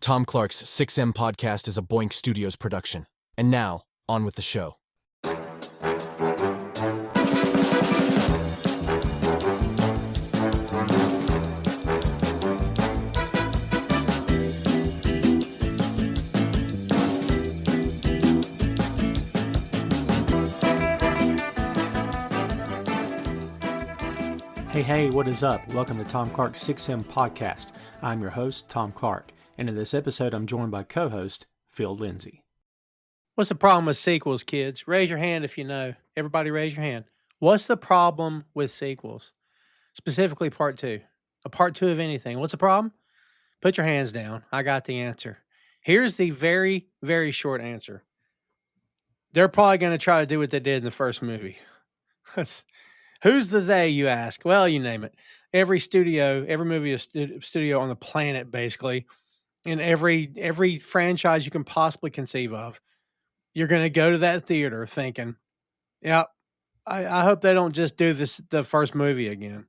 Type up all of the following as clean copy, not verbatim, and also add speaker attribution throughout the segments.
Speaker 1: Tom Clark's 6M podcast is a Boink Studios production. And now, on with the show.
Speaker 2: Hey, what is up? Welcome to Tom Clark's 6M podcast. I'm your host, Tom Clark, and in this episode, I'm joined by co-host Phil Lindsey.
Speaker 3: What's the problem with sequels, kids? Raise your hand if you know. Everybody raise your hand. What's the problem with sequels? Specifically part two. A part two of anything. What's the problem? Put your hands down. I got the answer. Here's the very, very short answer. They're probably going to try to do what they did in the first movie. Who's the they, you ask? Well, you name it. Every movie studio on the planet, basically, and every franchise you can possibly conceive of, you're going to go to that theater thinking, yeah, I hope they don't just do the first movie again.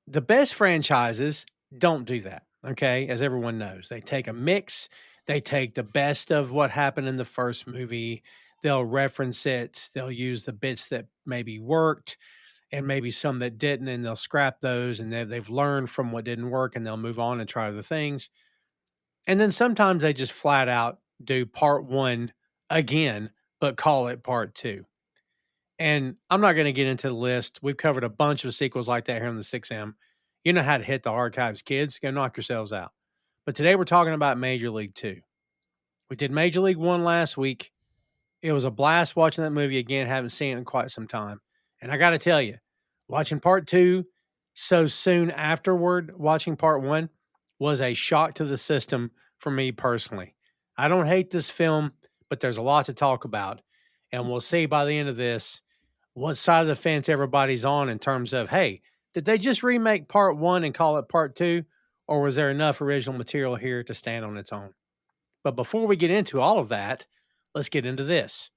Speaker 3: The best franchises don't do that, okay? As everyone knows, they take a mix. They take the best of what happened in the first movie. They'll reference it. They'll use the bits that maybe worked and maybe some that didn't, and they'll scrap those, and they've learned from what didn't work, and they'll move on and try other things. And then sometimes they just flat out do part one again, but call it part two. And I'm not going to get into the list. We've covered a bunch of sequels like that here on the 6M. You know how to hit the archives, kids. Go knock yourselves out. But today we're talking about Major League 2. We did Major League 1 last week. It was a blast watching that movie again. Haven't seen it in quite some time. And I got to tell you, watching part two so soon afterward, watching part one, was a shock to the system for me personally. I don't hate this film, but there's a lot to talk about. And we'll see by the end of this what side of the fence everybody's on in terms of, hey, did they just remake part one and call it part two? Or was there enough original material here to stand on its own? But before we get into all of that, let's get into this.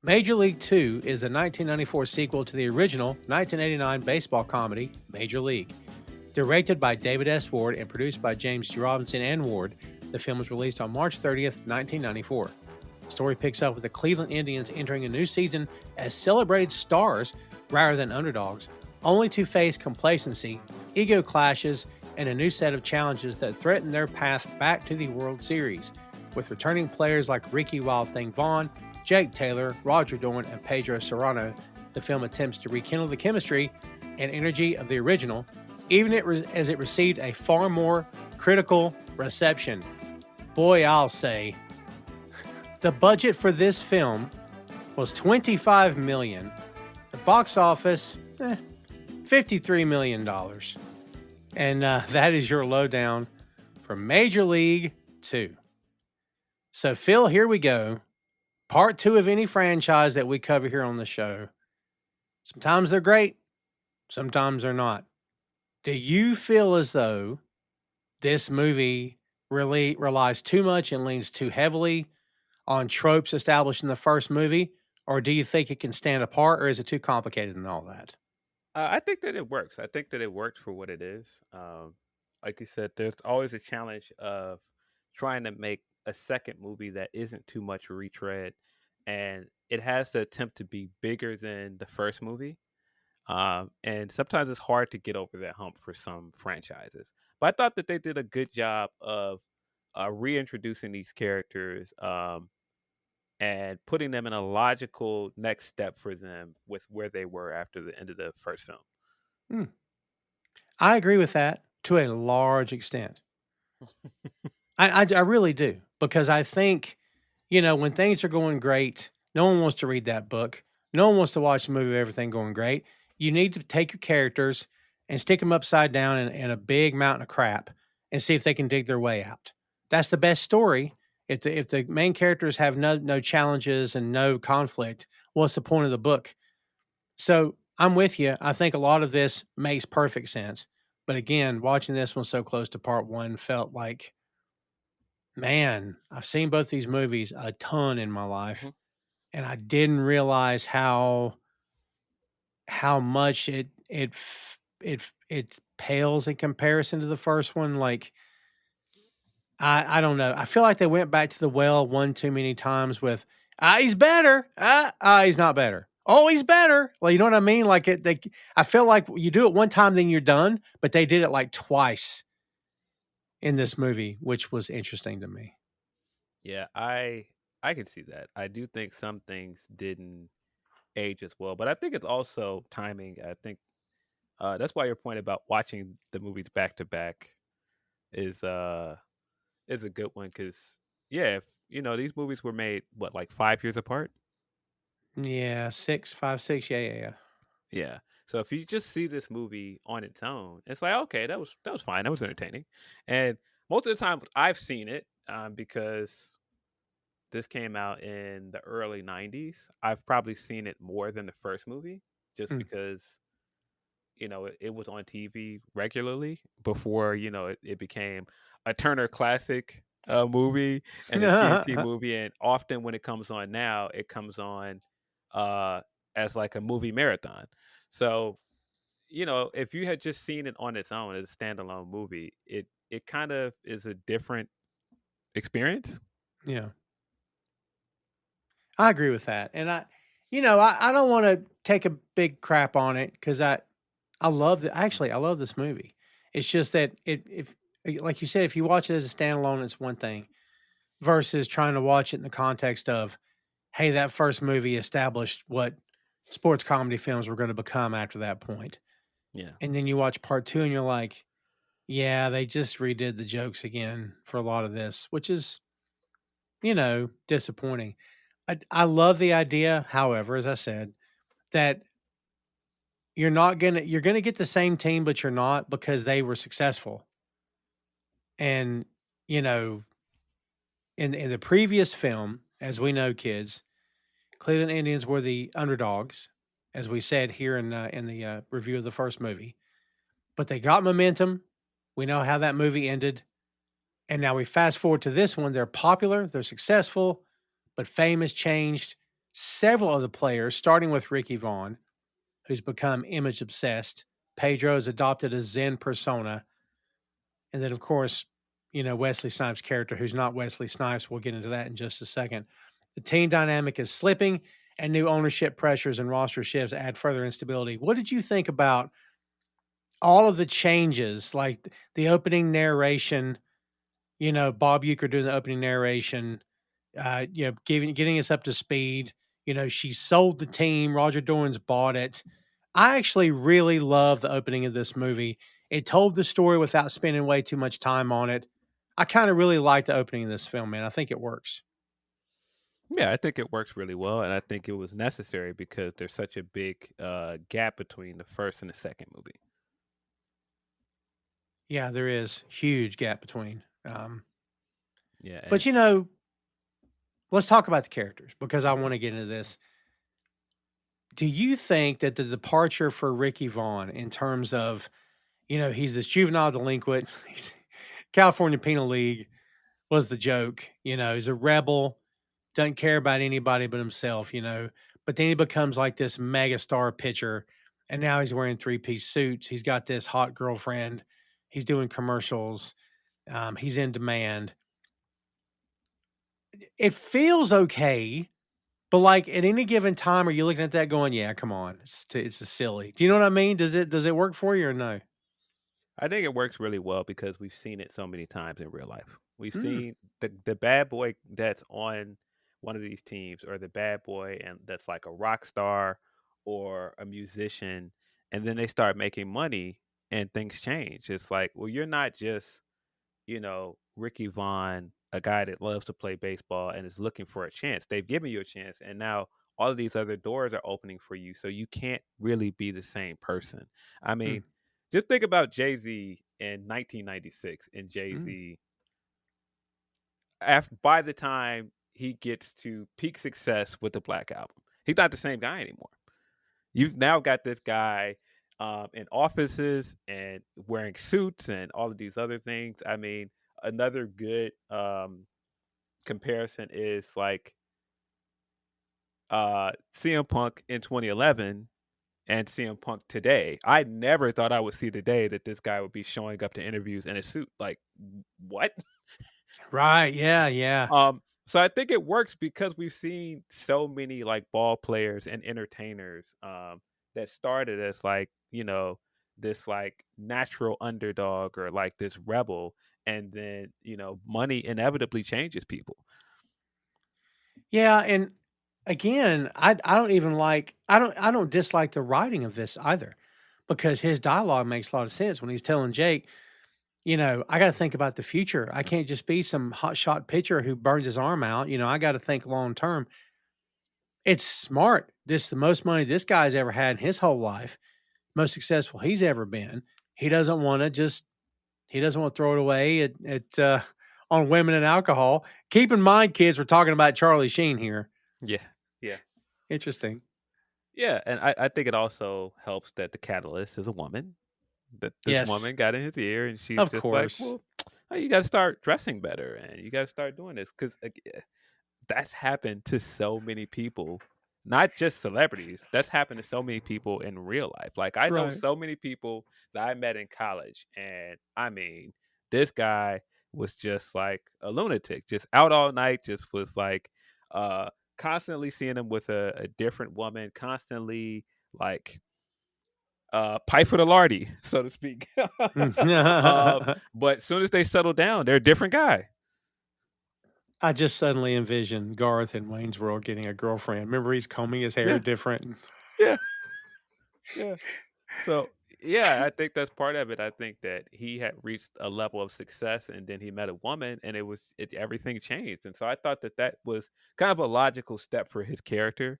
Speaker 3: Major League 2 is the 1994 sequel to the original 1989 baseball comedy, Major League. Directed by David S. Ward and produced by James G. Robinson and Ward, the film was released on March 30th, 1994. The story picks up with the Cleveland Indians entering a new season as celebrated stars rather than underdogs, only to face complacency, ego clashes, and a new set of challenges that threaten their path back to the World Series. With returning players like Ricky Vaughn, Jake Taylor, Roger Dorn, and Pedro Cerrano, the film attempts to rekindle the chemistry and energy of the original, even as it received a far more critical reception. Boy, I'll say. The budget for this film was $25 million. The box office, $53 million. And that is your lowdown for Major League 2. So, Phil, here we go. Part two of any franchise that we cover here on the show. Sometimes they're great. Sometimes they're not. Do you feel as though this movie really relies too much and leans too heavily on tropes established in the first movie? Or do you think it can stand apart, or is it too complicated and all that?
Speaker 4: I think that it works. I think that it works for what it is. Like you said, there's always a challenge of trying to make a second movie that isn't too much retread, and it has to attempt to be bigger than the first movie. And sometimes it's hard to get over that hump for some franchises. But I thought that they did a good job of reintroducing these characters and putting them in a logical next step for them with where they were after the end of the first film.
Speaker 3: I agree with that to a large extent. I really do, because I think, when things are going great, no one wants to read that book. No one wants to watch the movie of everything going great. You need to take your characters and stick them upside down in a big mountain of crap and see if they can dig their way out. That's the best story. If the main characters have no challenges and no conflict, what's the point of the book? So I'm with you. I think a lot of this makes perfect sense. But again, watching this one so close to part one felt like, man, I've seen both these movies a ton in my life, and I didn't realize how much it pales in comparison to the first one. Like, I don't know. I feel like they went back to the well one too many times with, he's better. He's not better. Oh, he's better. Well, you know what I mean? Like I feel like you do it one time, then you're done. But they did it like twice in this movie, which was interesting to me.
Speaker 4: Yeah, I can see that. I do think some things didn't age as well, but I think it's also timing. I think that's why your point about watching the movies back to back is uh is a good one because yeah, if these movies were made what like 5 years apart.
Speaker 3: Yeah, 6, 5, 6. Yeah, yeah, yeah.
Speaker 4: Yeah. So if you just see this movie on its own, it's like okay, that was fine, that was entertaining, and most of the time I've seen it because this came out in the early '90s. I've probably seen it more than the first movie, just
Speaker 3: Mm.
Speaker 4: because it was on TV regularly before it became a Turner Classic movie and a TNT movie, and often when it comes on now, it comes on uh, as like a movie marathon. So if you had just seen it on its own as a standalone movie, it kind of is a different experience.
Speaker 3: Yeah, I agree with that. And I don't want to take a big crap on it because I love I love this movie. It's just that if like you said, if you watch it as a standalone, it's one thing versus trying to watch it in the context of, hey, that first movie established what sports comedy films were going to become after that point.
Speaker 4: Yeah.
Speaker 3: And then you watch part two and you're like, yeah, they just redid the jokes again for a lot of this, which is, disappointing. I love the idea, however, as I said, that you're gonna get the same team, but you're not because they were successful. And, you know, in the previous film, as we know, kids, Cleveland Indians were the underdogs, as we said here in the review of the first movie. But they got momentum. We know how that movie ended. And now we fast forward to this one. They're popular, they're successful, but fame has changed. Several of the players, starting with Ricky Vaughn, who's become image obsessed. Pedro has adopted a Zen persona. And then, of course, Wesley Snipes' character, who's not Wesley Snipes. We'll get into that in just a second. The team dynamic is slipping, and new ownership pressures and roster shifts add further instability. What did you think about all of the changes, like the opening narration? Bob Uecker doing the opening narration, getting us up to speed. She sold the team. Roger Dorn's bought it. I actually really love the opening of this movie. It told the story without spending way too much time on it. I kind of really like the opening of this film, man. I think it works.
Speaker 4: Yeah, I think it works really well, and I think it was necessary because there's such a big gap between the first and the second movie.
Speaker 3: Yeah, there is huge gap between.
Speaker 4: Yeah,
Speaker 3: But
Speaker 4: and
Speaker 3: let's talk about the characters because I want to get into this. Do you think that the departure for Ricky Vaughn in terms of, he's this juvenile delinquent, he's California Penal League was the joke, he's a rebel, doesn't care about anybody but himself, but then he becomes like this mega star pitcher and now he's wearing three-piece suits. He's got this hot girlfriend. He's doing commercials. He's in demand. It feels okay. But like at any given time, are you looking at that going, "Yeah, come on, it's a silly." Do you know what I mean? Does it work for you or no?
Speaker 4: I think it works really well because we've seen it so many times in real life. We've
Speaker 3: Mm,
Speaker 4: seen the bad boy that's on one of these teams, or the bad boy and that's like a rock star or a musician, and then they start making money and things change. It's like, well, you're not just Ricky Vaughn, a guy that loves to play baseball and is looking for a chance. They've given you a chance, and now all of these other doors are opening for you. So you can't really be the same person. I
Speaker 3: mm,
Speaker 4: mean, just think about Jay Z in 1996, and Jay
Speaker 3: mm.
Speaker 4: Z, by the time he gets to peak success with the Black Album, he's not the same guy anymore. You've now got this guy in offices and wearing suits and all of these other things. I mean, another good comparison is like CM Punk in 2011 and CM Punk today. I never thought I would see the day that this guy would be showing up to interviews in a suit. Like, what?
Speaker 3: Right. Yeah. Yeah.
Speaker 4: So I think it works because we've seen so many like ball players and entertainers that started as like, this like natural underdog or like this rebel, and then, money inevitably changes people.
Speaker 3: Yeah. And again, I don't even like I don't dislike the writing of this either, because his dialogue makes a lot of sense when he's telling Jake, I got to think about the future. I can't just be some hotshot pitcher who burned his arm out. I got to think long term. It's smart. This is the most money this guy's ever had in his whole life, most successful he's ever been. He doesn't want to just he doesn't want to throw it away on women and alcohol. Keep in mind, kids, we're talking about Charlie Sheen here.
Speaker 4: Yeah. Yeah.
Speaker 3: Interesting.
Speaker 4: Yeah. And I think it also helps that the catalyst is a woman. That this
Speaker 3: Yes,
Speaker 4: woman got in his ear and she's
Speaker 3: of
Speaker 4: just like,
Speaker 3: course.
Speaker 4: well, you got to start dressing better and you got to start doing this. Because that's happened to so many people, not just celebrities. That's happened to so many people in real life. Like I know
Speaker 3: Right.
Speaker 4: so many people that I met in college, and I mean, this guy was just like a lunatic, just out all night, just was like uh constantly seeing him with a different woman, constantly like pipe for the lardy, so to speak. But as soon as they settle down, they're a different guy.
Speaker 3: I just suddenly envisioned Garth in Wayne's World getting a girlfriend. Remember, he's combing his hair
Speaker 4: Yeah,
Speaker 3: different.
Speaker 4: yeah, yeah. So yeah, I think that's part of it. I think that he had reached a level of success, and then he met a woman, and everything changed. And so I thought that that was kind of a logical step for his character,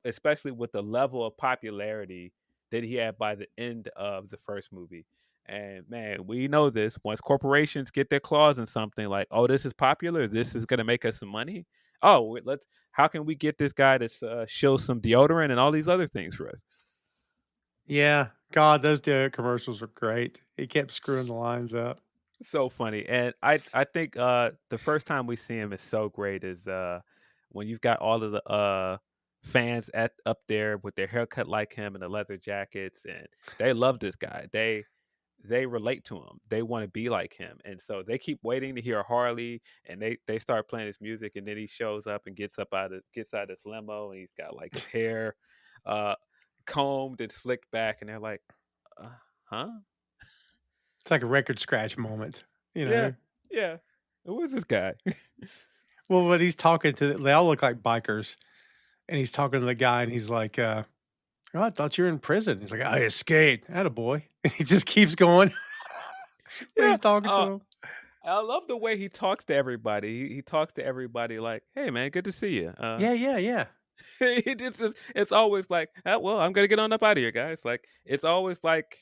Speaker 4: especially with the level of popularity that he had by the end of the first movie. And man, we know this. Once corporations get their claws in something, like, oh, this is popular, this is going to make us some money. Oh, let's. How can we get this guy to show some deodorant and all these other things for us?
Speaker 3: Yeah. God, those deodorant commercials were great. He kept screwing the lines up.
Speaker 4: So funny. And I think the first time we see him is so great is when you've got all of the fans at up there with their haircut like him and the leather jackets, and they love this guy. They relate to him. They want to be like him. And so they keep waiting to hear Harley, and they start playing his music, and then he shows up and gets out of his limo, and he's got like his hair uh combed and slicked back, and they're like, uh, huh?
Speaker 3: It's like a record scratch moment, you
Speaker 4: Yeah.
Speaker 3: know?
Speaker 4: Yeah. Who is this guy?
Speaker 3: Well, when he's talking to, they all look like bikers, and he's talking to the guy, and he's like, "Oh, I thought you were in prison." He's like, "I escaped." Attaboy. And he just keeps going when
Speaker 4: Yeah.
Speaker 3: he's talking to him.
Speaker 4: I love the way he talks to everybody. He talks to everybody like, "Hey, man, good to see you."
Speaker 3: Yeah, yeah, yeah.
Speaker 4: It's always like, "Well, I'm gonna get on up out of here, guys." Like, it's always like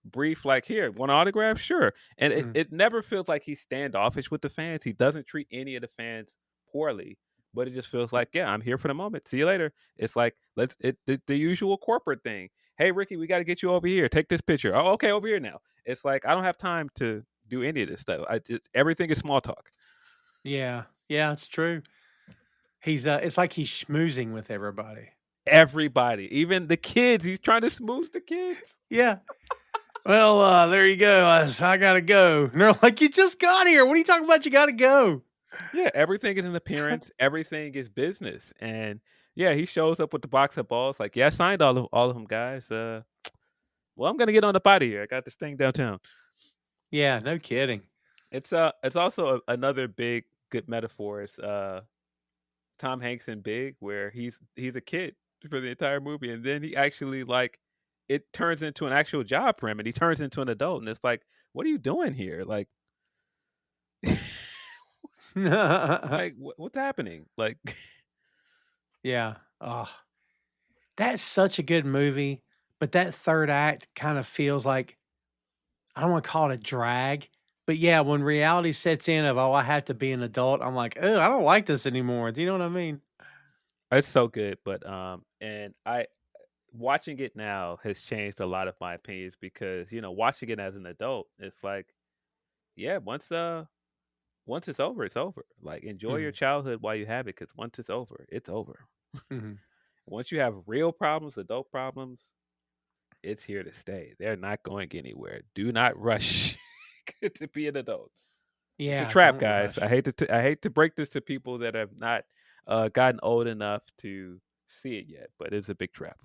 Speaker 4: brief, like, "Here, want an autograph? Sure." And it,
Speaker 3: Mhm.
Speaker 4: it never feels like he's standoffish with the fans. He doesn't treat any of the fans poorly, but it just feels like, "Yeah, I'm here for the moment. See you later." It's like, the usual corporate thing. "Hey, Ricky, we got to get you over here. Take this picture." "Oh, okay, over here now." It's like I don't have time to do any of this stuff. Everything is small talk.
Speaker 3: Yeah. Yeah, it's true. It's like he's schmoozing with everybody.
Speaker 4: Everybody, even the kids, he's trying to smooth the kids.
Speaker 3: Yeah. Well, there you go. I gotta go. And they're like, "You just got here. What are you talking about? You gotta go."
Speaker 4: Yeah, everything is an appearance. Everything is business, and yeah, he shows up with the box of balls. Like, yeah, I signed all of them guys. Well, I'm gonna get on the potty here. I got this thing downtown.
Speaker 3: Yeah, no kidding.
Speaker 4: It's also another big good metaphor. Is Tom Hanks in Big, where he's a kid for the entire movie, and then he actually like it turns into an actual job for him, and he turns into an adult, and it's like, what are you doing here? Like, like what's happening? Like,
Speaker 3: Yeah. Oh, that's such a good movie, but that third act kind of feels like, I don't want to call it a drag, but yeah, when reality sets in of, "Oh, I have to be an adult," I'm like, "Oh, I don't like this anymore." Do you know what I mean?
Speaker 4: it's so good, but and I watching it now has changed a lot of my opinions because watching it as an adult, it's like, yeah, once it's over, it's over. Like, enjoy your
Speaker 3: Mhm,
Speaker 4: childhood while you have it, because once it's over, it's over.
Speaker 3: mhm.
Speaker 4: Once you have real problems, adult problems, it's here to stay. They're not going anywhere. Do not rush to be an adult. It's a
Speaker 3: Yeah,
Speaker 4: trap,
Speaker 3: don't
Speaker 4: guys.
Speaker 3: rush.
Speaker 4: I hate to break this to people that have not gotten old enough to see it yet, but it's a big trap.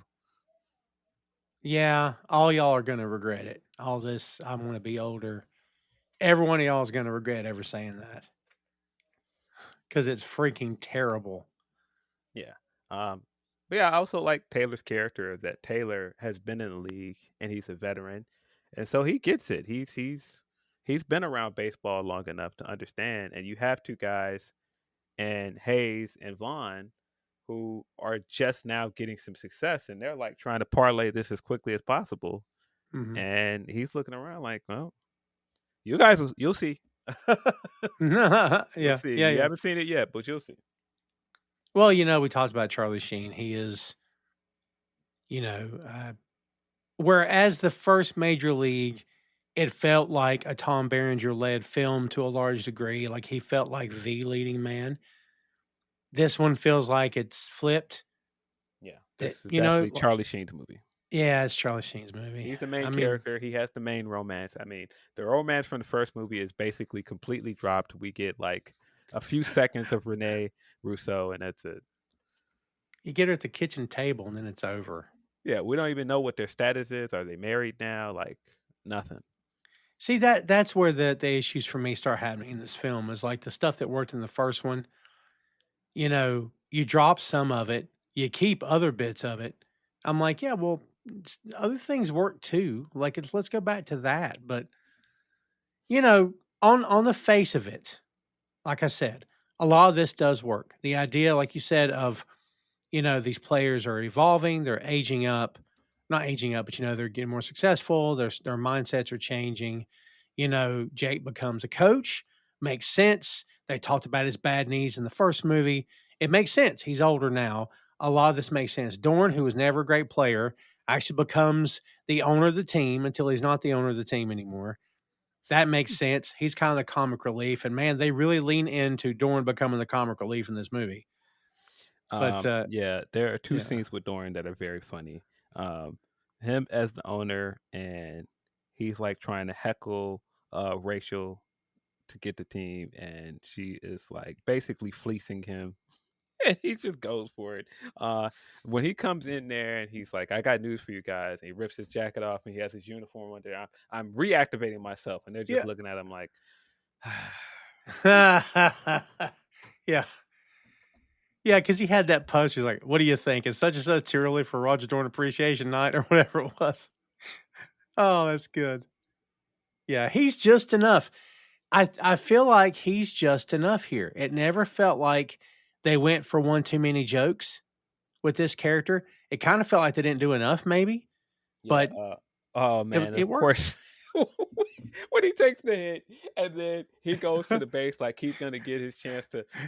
Speaker 3: Yeah, all y'all are gonna regret it. All this, I want to be older. Every one of y'all is gonna regret ever saying that because it's freaking terrible.
Speaker 4: Yeah. But yeah, I also like Taylor's character that Taylor has been in the league and he's a veteran, and so he gets it. He's been around baseball long enough to understand. And you have two guys, and Hayes and Vaughn, who are just now getting some success, and they're like trying to parlay this as quickly as possible.
Speaker 3: Hmm.
Speaker 4: And he's looking around like, well, you guys, you'll see.
Speaker 3: Yeah,
Speaker 4: You'll see.
Speaker 3: yeah,
Speaker 4: You
Speaker 3: yeah.
Speaker 4: haven't seen it yet, but you'll see.
Speaker 3: Well, we talked about Charlie Sheen. He is, you know, whereas the first major league, it felt like a Tom Berenger led film to a large degree. Like he felt like the leading man. This one feels like it's flipped.
Speaker 4: Yeah,
Speaker 3: That
Speaker 4: this is definitely Charlie Sheen's movie.
Speaker 3: yeah, it's Charlie Sheen's movie.
Speaker 4: He's the
Speaker 3: I
Speaker 4: main
Speaker 3: mean,
Speaker 4: character. He has the main romance. I mean, the romance from the first movie is basically completely dropped. We get like a few seconds of Renee Russo, and that's it.
Speaker 3: you get her at the kitchen table and then it's over.
Speaker 4: Yeah, we don't even know what their status is. Are they married now? Like nothing.
Speaker 3: See that's where the issues for me start happening in this film is like the stuff that worked in the first one. You drop some of it, you keep other bits of it. I'm like, yeah, well, other things work too. Like, let's go back to that. But on the face of it, like I said, a lot of this does work. The idea, like you said, of these players are evolving, they're aging up, not aging up, but they're getting more successful. Their mindsets are changing. Jake becomes a coach. Makes sense. They talked about his bad knees in the first movie. It makes sense. He's older now. A lot of this makes sense. Dorn, who was never a great player, actually becomes the owner of the team until he's not the owner of the team anymore. That makes sense. He's kind of the comic relief. And man, they really lean into Dorn becoming the comic relief in this movie. But
Speaker 4: Yeah, there are two
Speaker 3: yeah.
Speaker 4: scenes with Dorian that are very funny. Um, him as the owner, and he's like trying to heckle Rachel to get the team, and she is like basically fleecing him. And he just goes for it. When he comes in there and he's like, "I got news for you guys," and he rips his jacket off and he has his uniform under. I'm reactivating myself, and they're just
Speaker 3: Yeah.
Speaker 4: looking at him like,
Speaker 3: Yeah. Yeah, because he had that post. He's like, "What do you think? It's such and such too early for Roger Dorn Appreciation Night or whatever it was." Oh, that's good. Yeah, he's just enough. I feel like he's just enough here. It never felt like they went for one too many jokes with this character. It kind of felt like they didn't do enough, maybe,
Speaker 4: yeah.
Speaker 3: but
Speaker 4: Oh
Speaker 3: it
Speaker 4: man,
Speaker 3: it
Speaker 4: of
Speaker 3: worked.
Speaker 4: course. When he takes the hit and then he goes to the base like he's gonna get his chance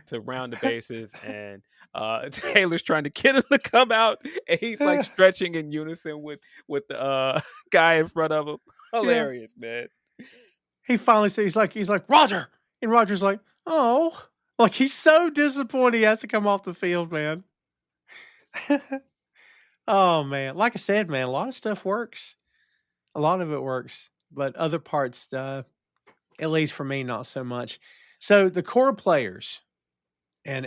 Speaker 4: to round the bases, and Taylor's trying to get him to come out, and he's like stretching in unison with the guy in front of him.
Speaker 3: Yeah,
Speaker 4: Hilarious, man.
Speaker 3: he finally says he's like Roger, and Roger's like, oh, like he's so disappointed he has to come off the field, man. Oh man, like I said, man, a lot of stuff works. A lot of it works, but other parts, at least for me, not so much. So the core players and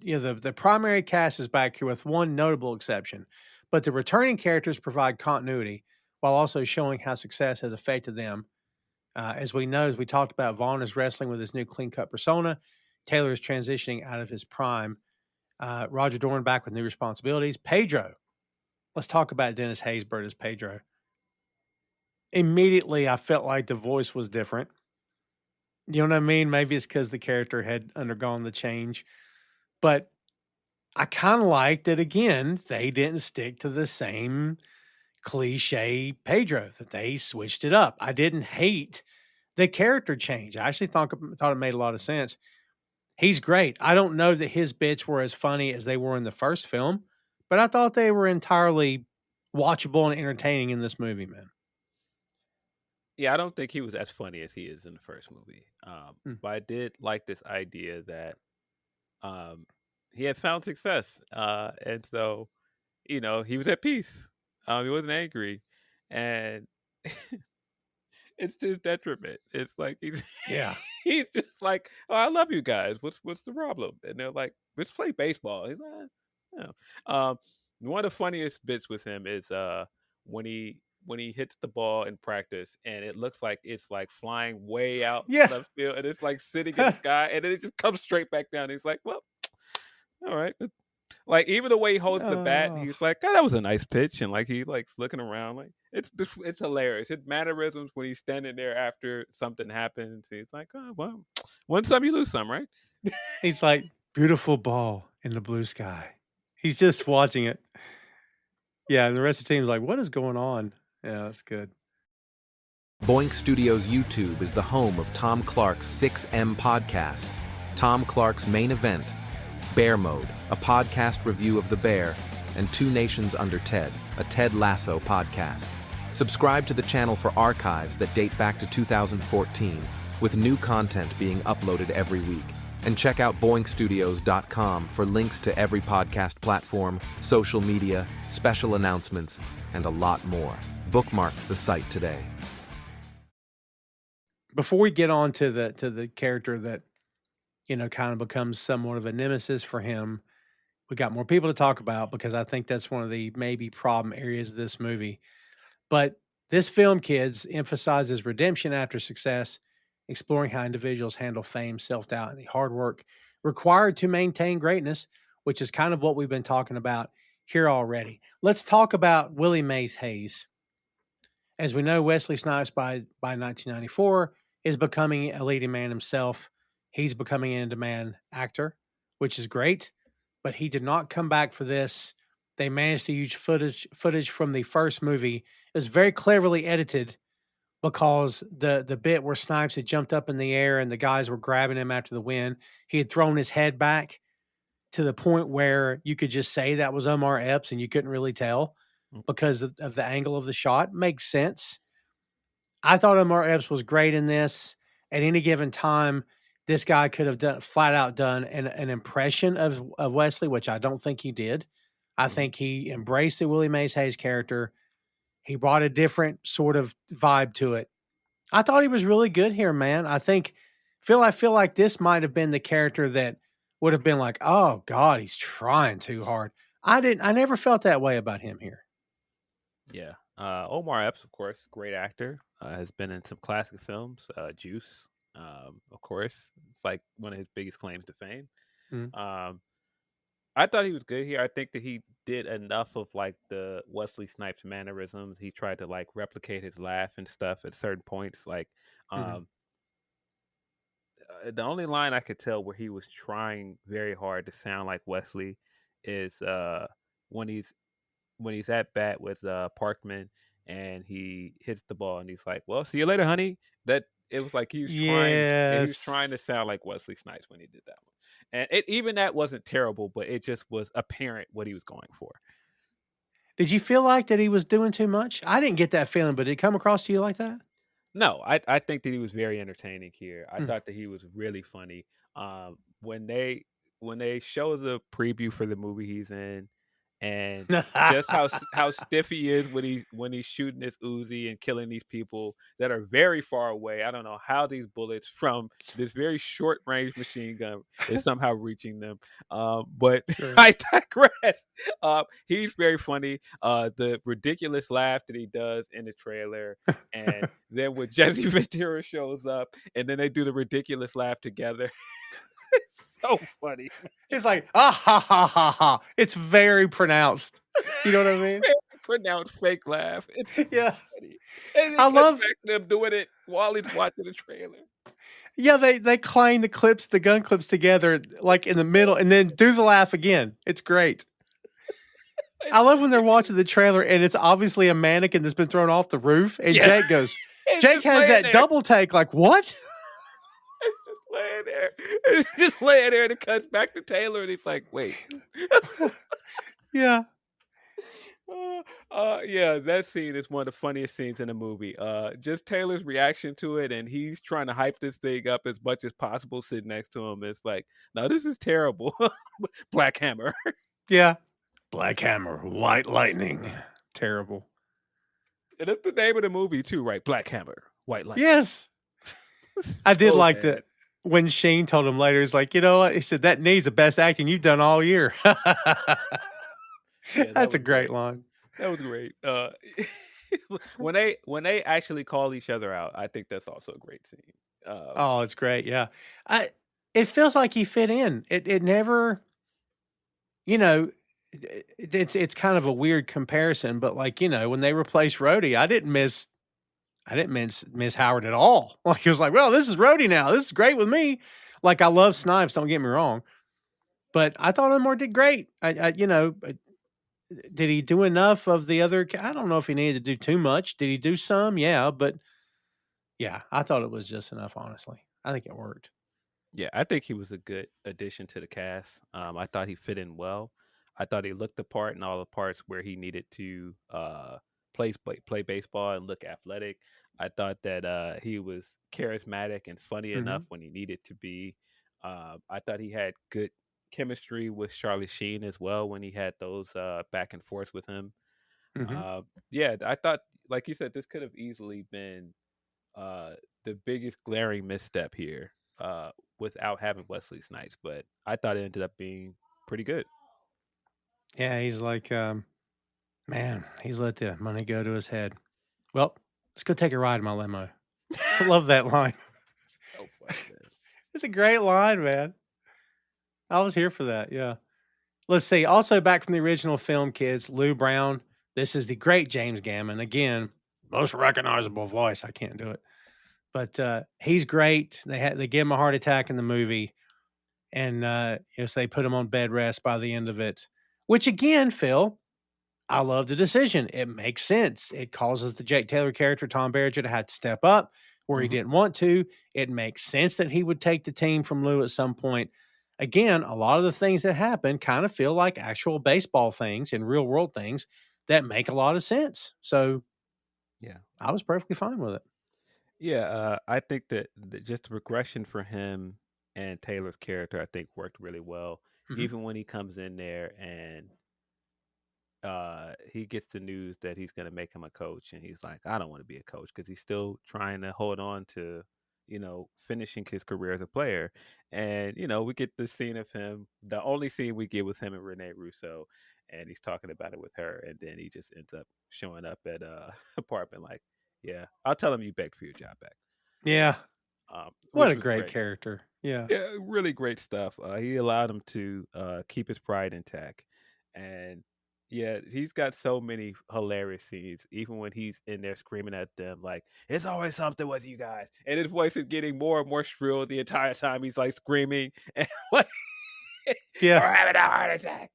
Speaker 3: the primary cast is back here with one notable exception, but the returning characters provide continuity while also showing how success has affected them. As we know, as we talked about, Vaughn is wrestling with his new clean cut persona. Taylor is transitioning out of his prime. Roger Dorn back with new responsibilities. Pedro, let's talk about Dennis Haysbert as Pedro. Immediately, I felt like the voice was different. You know what I mean? Maybe it's because the character had undergone the change, but I kind of liked that again. They didn't stick to the same cliche Pedro, that they switched it up. I didn't hate the character change. I actually thought it made a lot of sense. He's great. I don't know that his bits were as funny as they were in the first film, but I thought they were entirely watchable and entertaining in this movie, man.
Speaker 4: Yeah, I don't think he was as funny as he is in the first movie.
Speaker 3: Mm.
Speaker 4: But I did like this idea that um, he had found success, and so he was at peace. He wasn't angry, and it's to his detriment. It's like he's
Speaker 3: Yeah.
Speaker 4: he's just like, "Oh, I love you guys. What's the problem?" And they're like, "Let's play baseball." He's like, "Yeah." Um, one of the funniest bits with him is when he hits the ball in practice and it looks like it's like flying way out
Speaker 3: Yeah.
Speaker 4: left field and it's like sitting in the sky and then it just comes straight back down. He's like, "Well, all right." Like even the way he holds the bat,
Speaker 3: Oh.
Speaker 4: he's like, "Oh, that was a nice pitch," and like he like looking around, like it's hilarious. His mannerisms when he's standing there after something happens, he's like, "Oh well, win some, you lose some, right?"
Speaker 3: He's like, beautiful ball in the blue sky. He's just watching it. Yeah, and the rest of the team's like, what is going on? Yeah, that's good.
Speaker 1: Boink Studios YouTube is the home of Tom Clark's 6M podcast. Tom Clark's main event, Bear Mode, a podcast review of The Bear, and Two Nations Under Ted, a Ted Lasso podcast. Subscribe to the channel for archives that date back to 2014, with new content being uploaded every week. And check out boinkstudios.com for links to every podcast platform, social media, special announcements, and a lot more. Bookmark the site today.
Speaker 3: Before we get on to the character that, kind of becomes somewhat of a nemesis for him, we got more people to talk about because I think that's one of the maybe problem areas of this movie. But this film, kids, emphasizes redemption after success, exploring how individuals handle fame, self-doubt, and the hard work required to maintain greatness, which is kind of what we've been talking about here already. Let's talk about Willie Mays Hayes. As we know, Wesley Snipes by 1994 is becoming a leading man himself. He's becoming an in-demand actor, which is great, but he did not come back for this. They managed to use footage from the first movie. It was very cleverly edited because the bit where Snipes had jumped up in the air and the guys were grabbing him after the win, he had thrown his head back to the point where you could just say that was Omar Epps and you couldn't really tell because of the angle of the shot. Makes sense. I thought Omar Epps was great in this. At any given time, this guy could have flat out done an impression of Wesley, which I don't think he did. I think he embraced the Willie Mays Hayes character. He brought a different sort of vibe to it. I thought he was really good here, man. I feel like this might have been the character that would have been like, oh God, he's trying too hard. I never felt that way about him here.
Speaker 4: Yeah. Omar Epps, of course, great actor. Has been in some classic films. Juice, of course. It's like one of his biggest claims to fame.
Speaker 3: Mhm.
Speaker 4: I thought he was good here. I think that he did enough of like the Wesley Snipes mannerisms. He tried to like replicate his laugh and stuff at certain points. Like,
Speaker 3: Mhm.
Speaker 4: the only line I could tell where he was trying very hard to sound like Wesley is when he's at bat with Parkman and he hits the ball and he's like, "Well, see you later, honey." That it was like he was trying
Speaker 3: Yes.
Speaker 4: to sound like Wesley Snipes when he did that one. And even that wasn't terrible, but it just was apparent what he was going for.
Speaker 3: Did you feel like that he was doing too much? I didn't get that feeling, but did it come across to you like that?
Speaker 4: No, I think that he was very entertaining here. I
Speaker 3: Mm.
Speaker 4: thought that he was really funny. When they show the preview for the movie he's in, and just how stiff he is when he's shooting his Uzi and killing these people that are very far away. I don't know how these bullets from this very short range machine gun is somehow reaching them. But
Speaker 3: Sure.
Speaker 4: I digress. He's very funny. The ridiculous laugh that he does in the trailer, and then when Jesse Ventura shows up, and then they do the ridiculous laugh together. It's so funny.
Speaker 3: It's like, ah, ha, ha, ha, ha. It's very pronounced. You know what I mean?
Speaker 4: Very pronounced fake laugh. It's
Speaker 3: Yeah.
Speaker 4: funny. And
Speaker 3: I
Speaker 4: it cuts
Speaker 3: love,
Speaker 4: back to them doing it while he's watching the trailer.
Speaker 3: yeah, they clang the gun clips together like in the middle and then do the laugh again. It's great. I love when they're watching the trailer and it's obviously a mannequin that's been thrown off the roof. And
Speaker 4: Yeah.
Speaker 3: Jake goes,
Speaker 4: It's
Speaker 3: Jake
Speaker 4: just
Speaker 3: has
Speaker 4: laying
Speaker 3: that
Speaker 4: there.
Speaker 3: double take, like, what?
Speaker 4: It's just laying there. It's just laying there, and it cuts back to Taylor, and he's like, "Wait."
Speaker 3: Yeah.
Speaker 4: Yeah, that scene is one of the funniest scenes in the movie. Just Taylor's reaction to it, and he's trying to hype this thing up as much as possible, sitting next to him. It's like, no, this is terrible. Black Hammer.
Speaker 3: Yeah. Black Hammer, White Lightning. Terrible.
Speaker 4: And that's the name of the movie too, right? Black Hammer, White Lightning.
Speaker 3: Yes. I did
Speaker 4: So
Speaker 3: like
Speaker 4: bad.
Speaker 3: when Sheen told him later, he's like, you know what? He said, that knee's the best acting you've done all year.
Speaker 4: Yeah, that
Speaker 3: That's a
Speaker 4: was
Speaker 3: great
Speaker 4: great.
Speaker 3: line.
Speaker 4: That was great. When they actually call each other out, I think that's also a great scene.
Speaker 3: Oh, it's great. Yeah. I, it feels like he fit in. It never, you know, it's kind of a weird comparison, but like, when they replaced Rhodey, I didn't miss Howard at all. Like he was like, well, this is Rhodey now. This is great with me. Like I love Snipes, don't get me wrong, but I thought Elmore did great. Did he do enough of the other? I don't know if he needed to do too much. Did he do some? Yeah, but yeah, I thought it was just enough. Honestly, I think it worked.
Speaker 4: Yeah, I think he was a good addition to the cast. I thought he fit in well. I thought he looked the part in all the parts where he needed to play baseball and look athletic. I thought that he was charismatic and funny enough
Speaker 3: Hmm.
Speaker 4: when he needed to be. I thought he had good chemistry with Charlie Sheen as well when he had those back and forth with him.
Speaker 3: Hmm.
Speaker 4: Yeah, I thought, like you said, this could have easily been uh, the biggest glaring misstep here without having Wesley Snipes, but I thought it ended up being pretty good.
Speaker 3: Yeah, he's like, man, he's let the money go to his head. Well, let's go take a ride in my limo. I love that line.
Speaker 4: So funny, man.
Speaker 3: It's a great line, man. I was here for that. Yeah. Let's see. Also, back from the original film, kids, Lou Brown. This is the great James Gammon. Again, most recognizable voice. I can't do it, but he's great. They give him a heart attack in the movie, and yes, they put him on bed rest by the end of it. Which again, Phil, I love the decision. It makes sense. It causes the Jake Taylor character, Tom Berenger, to have to step up where he
Speaker 4: Hmm.
Speaker 3: didn't want to. It makes sense that he would take the team from Lou at some point. Again, a lot of the things that happen kind of feel like actual baseball things and real world things that make a lot of sense. So
Speaker 4: Yeah.
Speaker 3: I was perfectly fine with it.
Speaker 4: Yeah, I think that just the progression for him and Taylor's character, I think, worked really well.
Speaker 3: Mhm.
Speaker 4: Even when he comes in there and he gets the news that he's going to make him a coach, and he's like, I don't want to be a coach because he's still trying to hold on to, finishing his career as a player. And we get the scene of him, the only scene we get with him and Renee Russo, and he's talking about it with her, and then he just ends up showing up at apartment like, yeah, I'll tell him you begged for your job back,
Speaker 3: Yeah. What
Speaker 4: which
Speaker 3: a
Speaker 4: was
Speaker 3: great
Speaker 4: great.
Speaker 3: character. Yeah.
Speaker 4: Yeah, really great stuff. He allowed him to keep his pride intact, and yeah, he's got so many hilarious scenes. Even when he's in there screaming at them, like "It's always something with you guys," and his voice is getting more and more shrill the entire time. He's like screaming and like,
Speaker 3: Yeah.
Speaker 4: "Or having a heart attack."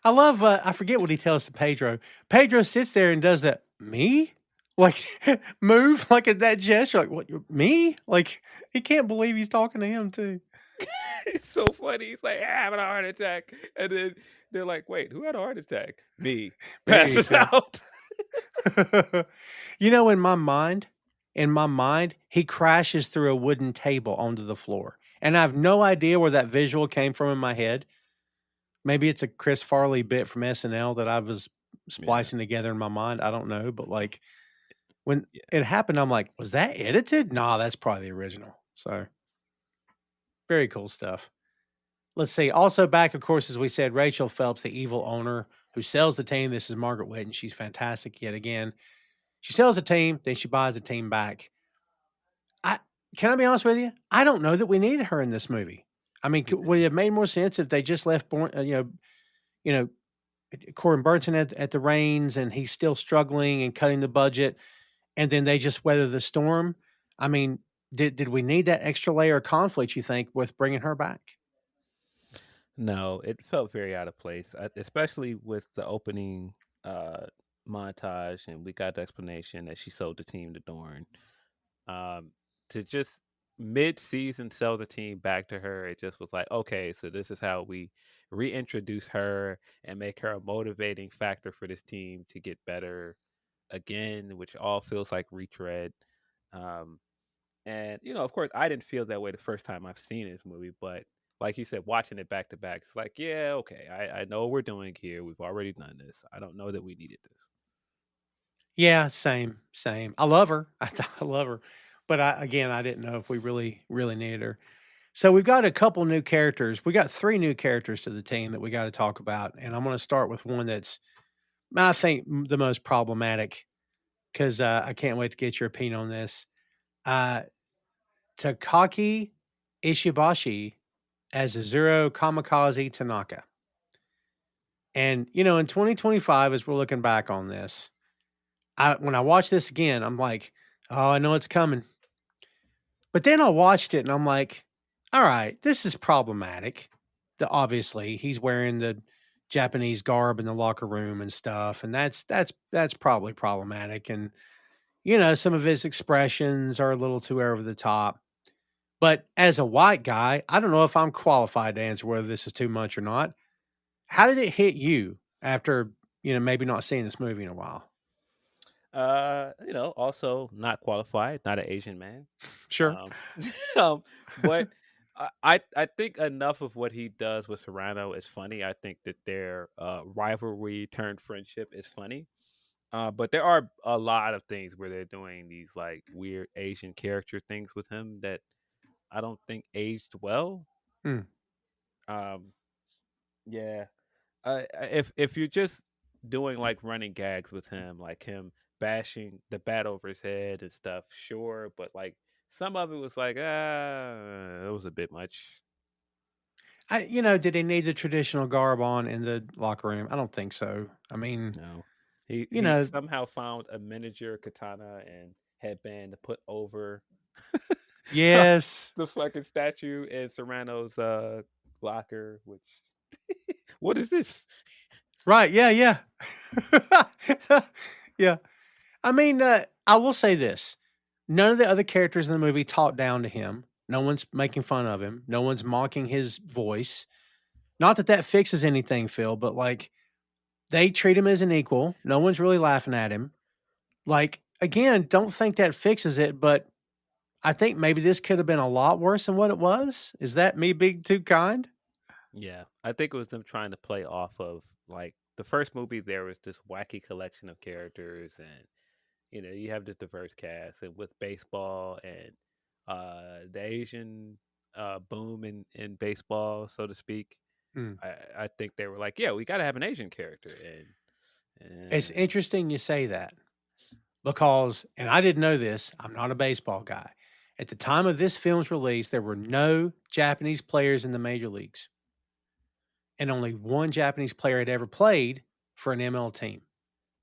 Speaker 3: I love, I forget what he tells to Pedro. Pedro sits there and does that, me? Like, move like at that gesture, like, what, me? Like, he can't believe he's talking to him, too.
Speaker 4: It's so funny. He's like having a heart attack, and then they're like, "Wait, who had a heart attack?" Me.
Speaker 3: Me,
Speaker 4: Passes
Speaker 3: yeah.
Speaker 4: out.
Speaker 3: In my mind, he crashes through a wooden table onto the floor. And I have no idea where that visual came from in my head. Maybe it's a Chris Farley bit from SNL that I was
Speaker 4: Yeah,
Speaker 3: splicing together in my mind. I don't know. But like when
Speaker 4: yeah.
Speaker 3: it happened, I'm like, was that edited? Nah, that's probably the original. So very cool stuff. Let's see. Also back, of course, as we said, Rachel Phelps, the evil owner who sells the team. This is Margaret Whitten. She's fantastic yet again. She sells the team, then she buys the team back. I Can I be honest with you? I don't know that we needed her in this movie. I mean,
Speaker 4: We
Speaker 3: would it
Speaker 4: didn't.
Speaker 3: have made more sense if they just left you know, Corbin Burnson at the reins and he's still struggling and cutting the budget, and then they just weather the storm? I mean, did we need that extra layer of conflict, you think, with bringing her back?
Speaker 4: No, it felt very out of place, especially with the opening uh, montage, and we got the explanation that she sold the team to Dorn. Um, to just mid-season sell the team back to her, it just was like, okay, so this is how we reintroduce her and make her a motivating factor for this team to get better again, which all feels like retread. Um, and of course, I didn't feel that way the first time I've seen this movie, but like you said, watching it back to back, it's like, yeah, okay, I know what we're doing here. We've already done this. I don't know that we needed this.
Speaker 3: Yeah, same, same. I love her. I love her. But I didn't know if we really needed her. So we've got a couple new characters. We got 3 new characters to the team that we gotta talk about, and I'm gonna start with one that's, I think, the most problematic 'cause, I can't wait to get your opinion on this. Uh, Takaki Ishibashi as Zero Kamikaze Tanaka. And, in 2025, as we're looking back on this, when I watch this again, I'm like, "Oh, I know it's coming." But then I watched it and I'm like, all right, this is problematic. Obviously, he's wearing the Japanese garb in the locker room and stuff, and that's probably problematic. And some of his expressions are a little too over the top. But as a white guy, I don't know if I'm qualified to answer whether this is too much or not. How did it hit you after maybe not seeing this movie in a while?
Speaker 4: Also not qualified, not an Asian man.
Speaker 3: Sure.
Speaker 4: Um, um, but I think enough of what he does with Serrano is funny. I think that their rivalry turned friendship is funny. But there are a lot of things where they're doing these like weird Asian character things with him that I don't think aged well.
Speaker 3: Mm.
Speaker 4: Um, yeah, if you're just doing like running gags with him, like him bashing the bat over his head and stuff, sure, but like some of it was like, it was a bit much.
Speaker 3: Did he need the traditional garb on in the locker room? I don't think so. I mean,
Speaker 4: No, he
Speaker 3: you
Speaker 4: he
Speaker 3: know,
Speaker 4: somehow found a miniature katana and headband to put over
Speaker 3: yes.
Speaker 4: the fucking statue in Serrano's locker. Which what is this?
Speaker 3: Right. Yeah. Yeah. Yeah. I mean, I will say this. None of the other characters in the movie talk down to him. No one's making fun of him. No one's mocking his voice. Not that that fixes anything, Phil, but like they treat him as an equal. No one's really laughing at him. Like, again, don't think that fixes it, but I think maybe this could have been a lot worse than what it was. Is that me being too kind?
Speaker 4: Yeah, I think it was them trying to play off of like the first movie. There was this wacky collection of characters, and you have this diverse cast, and with baseball and the Asian boom in baseball, so to speak.
Speaker 3: Mm.
Speaker 4: I think they were like, yeah, we got to have an Asian character,
Speaker 3: It's
Speaker 4: and
Speaker 3: interesting you say that because, and I didn't know this, I'm not a baseball guy. At the time of this film's release, there were no Japanese players in the major leagues, and only one Japanese player had ever played for an ML team.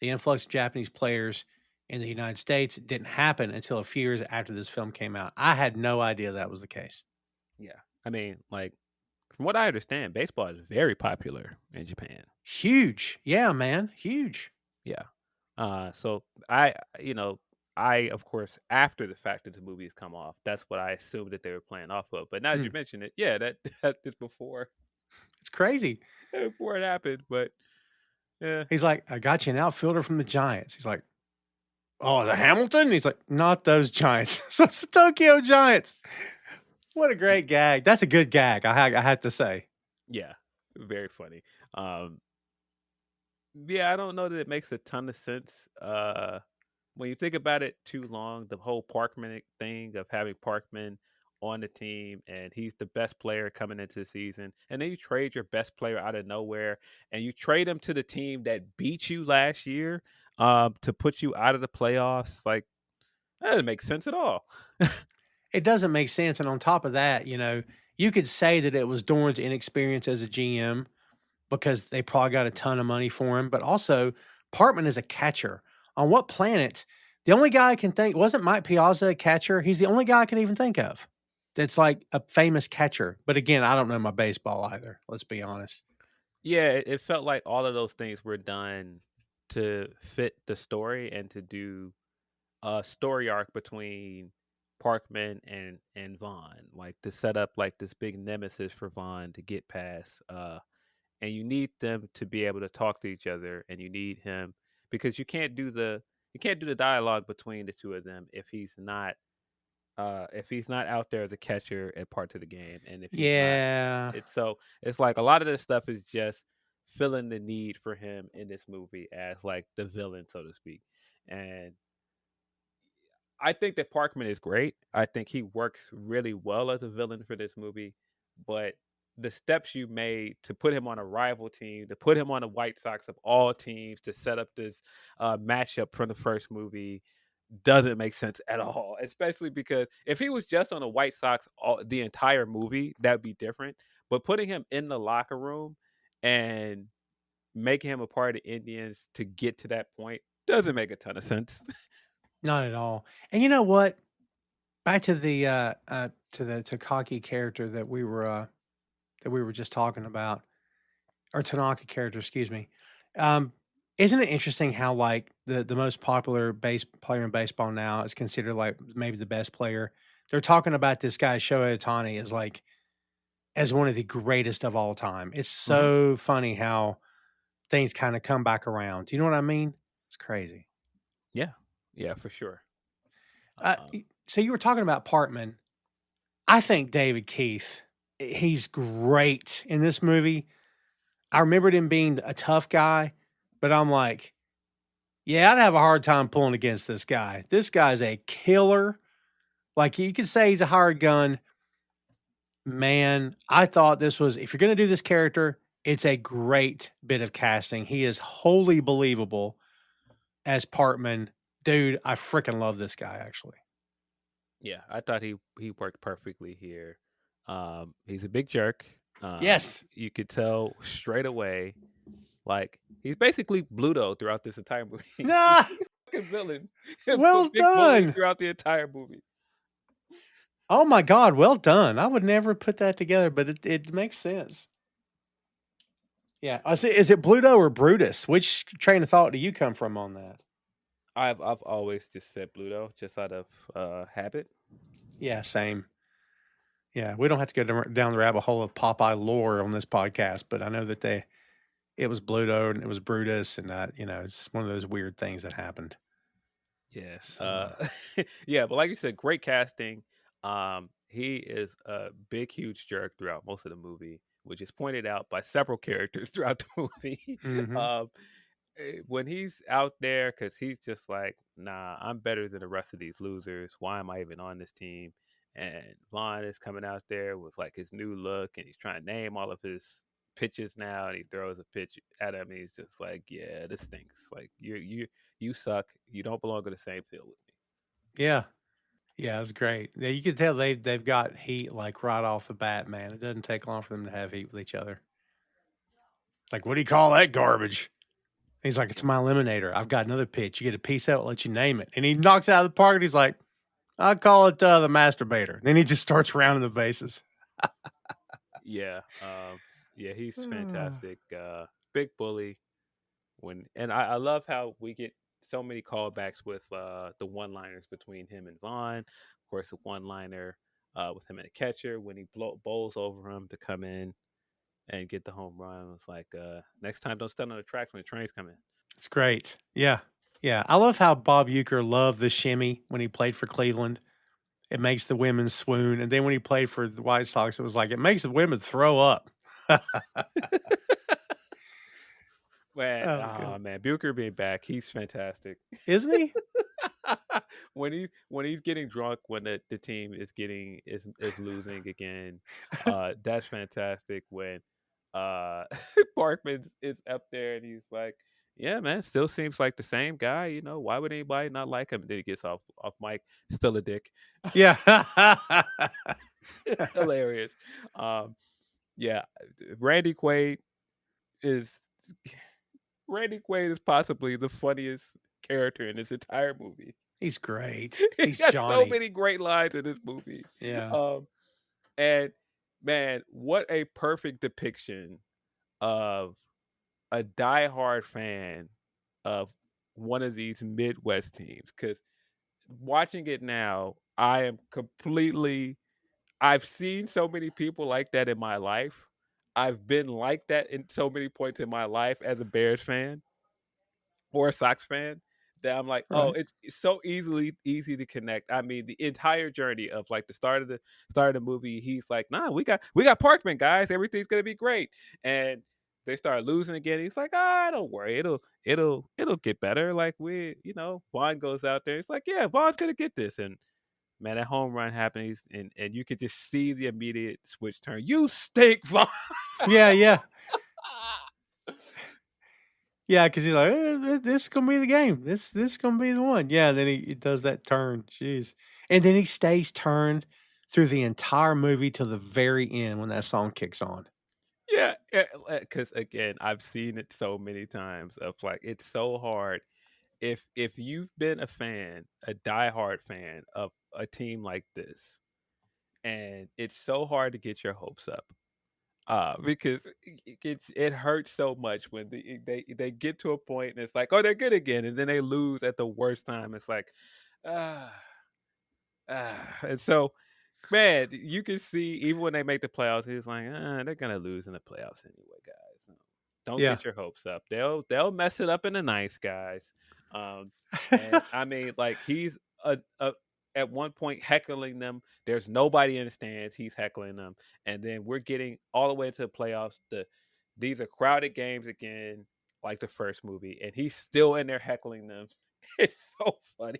Speaker 3: The influx of Japanese players in the United States didn't happen until a few years after this film came out. I had no idea that was the case.
Speaker 4: yeah, I mean, like from what I understand, baseball is very popular in Japan.
Speaker 3: Huge. Yeah, man. Huge.
Speaker 4: Yeah. So I of course after the fact that the movie has come off, that's what I assumed that they were playing off of. But now that you
Speaker 3: Mm.
Speaker 4: mention it, yeah, that that is
Speaker 3: It's crazy.
Speaker 4: before it happened. But yeah,
Speaker 3: He's like, I got you an outfielder from the Giants. He's like, oh, the Hamilton? He's like, not those Giants. So it's the Tokyo Giants. What a great gag. That's a good gag, I have to say.
Speaker 4: yeah, very funny. Um, yeah, I don't know that it makes a ton of sense. When you think about it too long, the whole Parkman thing of having Parkman on the team and he's the best player coming into the season, and then you trade your best player out of nowhere and you trade him to the team that beat you last year, to put you out of the playoffs. Like that doesn't make sense at all.
Speaker 3: It doesn't make sense. And on top of that, you could say that it was Dorn's inexperience as a GM because they probably got a ton of money for him. But also, Parkman is a catcher. On what planet? The only guy I can think wasn't Mike Piazza a catcher. He's the only guy I can even think of that's like a famous catcher. But again, I don't know my baseball either. Let's be honest.
Speaker 4: Yeah, it felt like all of those things were done to fit the story and to do a story arc between Parkman and Vaughn, like to set up like this big nemesis for Vaughn to get past. And you need them to be able to talk to each other, and you need him because you can't do the dialogue between the two of them if he's not out there as a catcher at parts of the game, and if he's not,
Speaker 3: Yeah.
Speaker 4: it's like a lot of this stuff is just filling the need for him in this movie as like the villain, so to speak. And I think that Parkman is great. I think he works really well as a villain for this movie, but the steps you made to put him on a rival team, to put him on the White Sox of all teams, to set up this matchup from the first movie doesn't make sense at all. Especially because if he was just on the White Sox the entire movie, that'd be different. But putting him in the locker room and making him a part of the Indians to get to that point doesn't make a ton of sense.
Speaker 3: Not at all. And you know what? Back to the Takagi character that we were just talking about, or Tanaka character, excuse me. Um, isn't it interesting how like the most popular base player in baseball now is considered like maybe the best player? They're talking about this guy Shohei Ohtani as like as one of the greatest of all time. It's
Speaker 4: Mhm.
Speaker 3: so funny how things kind of come back around. Do you know what I mean? It's crazy.
Speaker 4: Yeah, yeah, for sure.
Speaker 3: Uh,
Speaker 4: Um,
Speaker 3: so you were talking about Parkman. I think David Keith, he's great in this movie. I remembered him being a tough guy, but I'm like, yeah, I'd have a hard time pulling against this guy. This guy's a killer. Like you could say he's a hired gun. Man, I thought this was, if you're going to do this character, it's a great bit of casting. He is wholly believable as Parkman. Dude, I freaking love this guy, actually.
Speaker 4: yeah, I thought he worked perfectly here. He's a big jerk.
Speaker 3: Yes.
Speaker 4: You could tell straight away. Like he's basically Bluto throughout this entire movie.
Speaker 3: Nah,
Speaker 4: Fucking villain, a
Speaker 3: well
Speaker 4: big bully
Speaker 3: done.
Speaker 4: throughout the entire movie.
Speaker 3: Oh my God, well done. I would never put that together, but it makes sense. Yeah. Is it Bluto or Brutus? Which train of thought do you come from on that?
Speaker 4: I've always just said Bluto just out of habit.
Speaker 3: Yeah, same. Yeah, we don't have to go down the rabbit hole of Popeye lore on this podcast, but I know that it was Bluto and it was Brutus, and it's one of those weird things that happened.
Speaker 4: Yeah.
Speaker 3: So,
Speaker 4: Yeah, but like you said, great casting. He is a big, huge jerk throughout most of the movie, which is pointed out by several characters throughout the movie.
Speaker 3: mhm.
Speaker 4: um, when he's out there, because he's just like, nah, I'm better than the rest of these losers. Why am I even on this team? And Vaughn is coming out there with like his new look, and he's trying to name all of his pitches now, and he throws a pitch at him, and he's just like, yeah, this stinks. Like you suck. You don't belong on the same field with me.
Speaker 3: Yeah, yeah, it's great. Yeah, you can tell they've got heat like right off the bat, man. It doesn't take long for them to have heat with each other. It's like, what do you call that garbage? He's like, it's my eliminator. I've got another pitch. You get a piece out, I'll let you name it. And he knocks it out of the park and he's like, I call it the masturbator. Then he just starts rounding the bases.
Speaker 4: Yeah, yeah, he's fantastic. Big bully. I love how we get so many callbacks with the one-liners between him and Vaughn. Of course, the one-liner with him and the catcher when he bowls over him to come in and get the home run. It's like next time, don't stand on the tracks when the trains come in.
Speaker 3: It's great. Yeah. Yeah. I love how Bob Euchre loved the shimmy when he played for Cleveland. It makes the women swoon. And then when he played for the White Sox, it was like, it makes the women throw up.
Speaker 4: Man,
Speaker 3: That was
Speaker 4: oh
Speaker 3: good.
Speaker 4: man, Bucher being back, he's fantastic.
Speaker 3: Isn't he?
Speaker 4: When he's getting drunk, when the team is losing again, that's fantastic. When uh Parkman is up there and he's like, yeah, man, still seems like the same guy. Why would anybody not like him? And then he gets off mic, still a dick.
Speaker 3: Yeah.
Speaker 4: It's hilarious. Yeah, Randy Quaid is Randy Quaid is possibly the funniest character in this entire movie.
Speaker 3: He's great.
Speaker 4: He's
Speaker 3: He's
Speaker 4: got so
Speaker 3: Johnny.
Speaker 4: many great lines in this movie.
Speaker 3: Yeah.
Speaker 4: Um, and man, what a perfect depiction of a diehard fan of one of these Midwest teams. Because watching it now, I am completely. I've seen so many people like that in my life. I've been like that in so many points in my life as a Bears fan or a Sox fan that I'm like, oh,
Speaker 3: Right.
Speaker 4: it's so easy to connect. I mean, the entire journey of like the start of the movie, he's like, nah, we got Parkman, guys. Everything's gonna be great. And they start losing again. He's like, ah, don't worry, it'll get better. Like Vaughn goes out there. It's like, yeah, Vaughn's gonna get this, and man, that home run happens, and you could just see the immediate switch turn. You stink, Vaughn.
Speaker 3: Yeah, yeah. Yeah, because he's like, this is gonna be the game. This is gonna be the one. Yeah, and then he does that turn. Jeez. And then he stays turned through the entire movie till the very end when that song kicks on.
Speaker 4: Yeah, because again, I've seen it so many times. Of like, it's so hard if you've been a fan, a diehard fan of a team like this, and it's so hard to get your hopes up. Because it hurts so much when they get to a point and it's like, oh, they're good again, and then they lose at the worst time. It's like, ah, and so, man, you can see even when they make the playoffs, he's like, they're gonna lose in the playoffs anyway, guys. So don't
Speaker 3: Yeah.
Speaker 4: get your hopes up. They'll mess it up in the ninth, guys. And I mean, like he's at one point heckling them. There's nobody in the stands. He's heckling them, and then we're getting all the way to the playoffs. These are crowded games again, like the first movie, and he's still in there heckling them. It's so funny.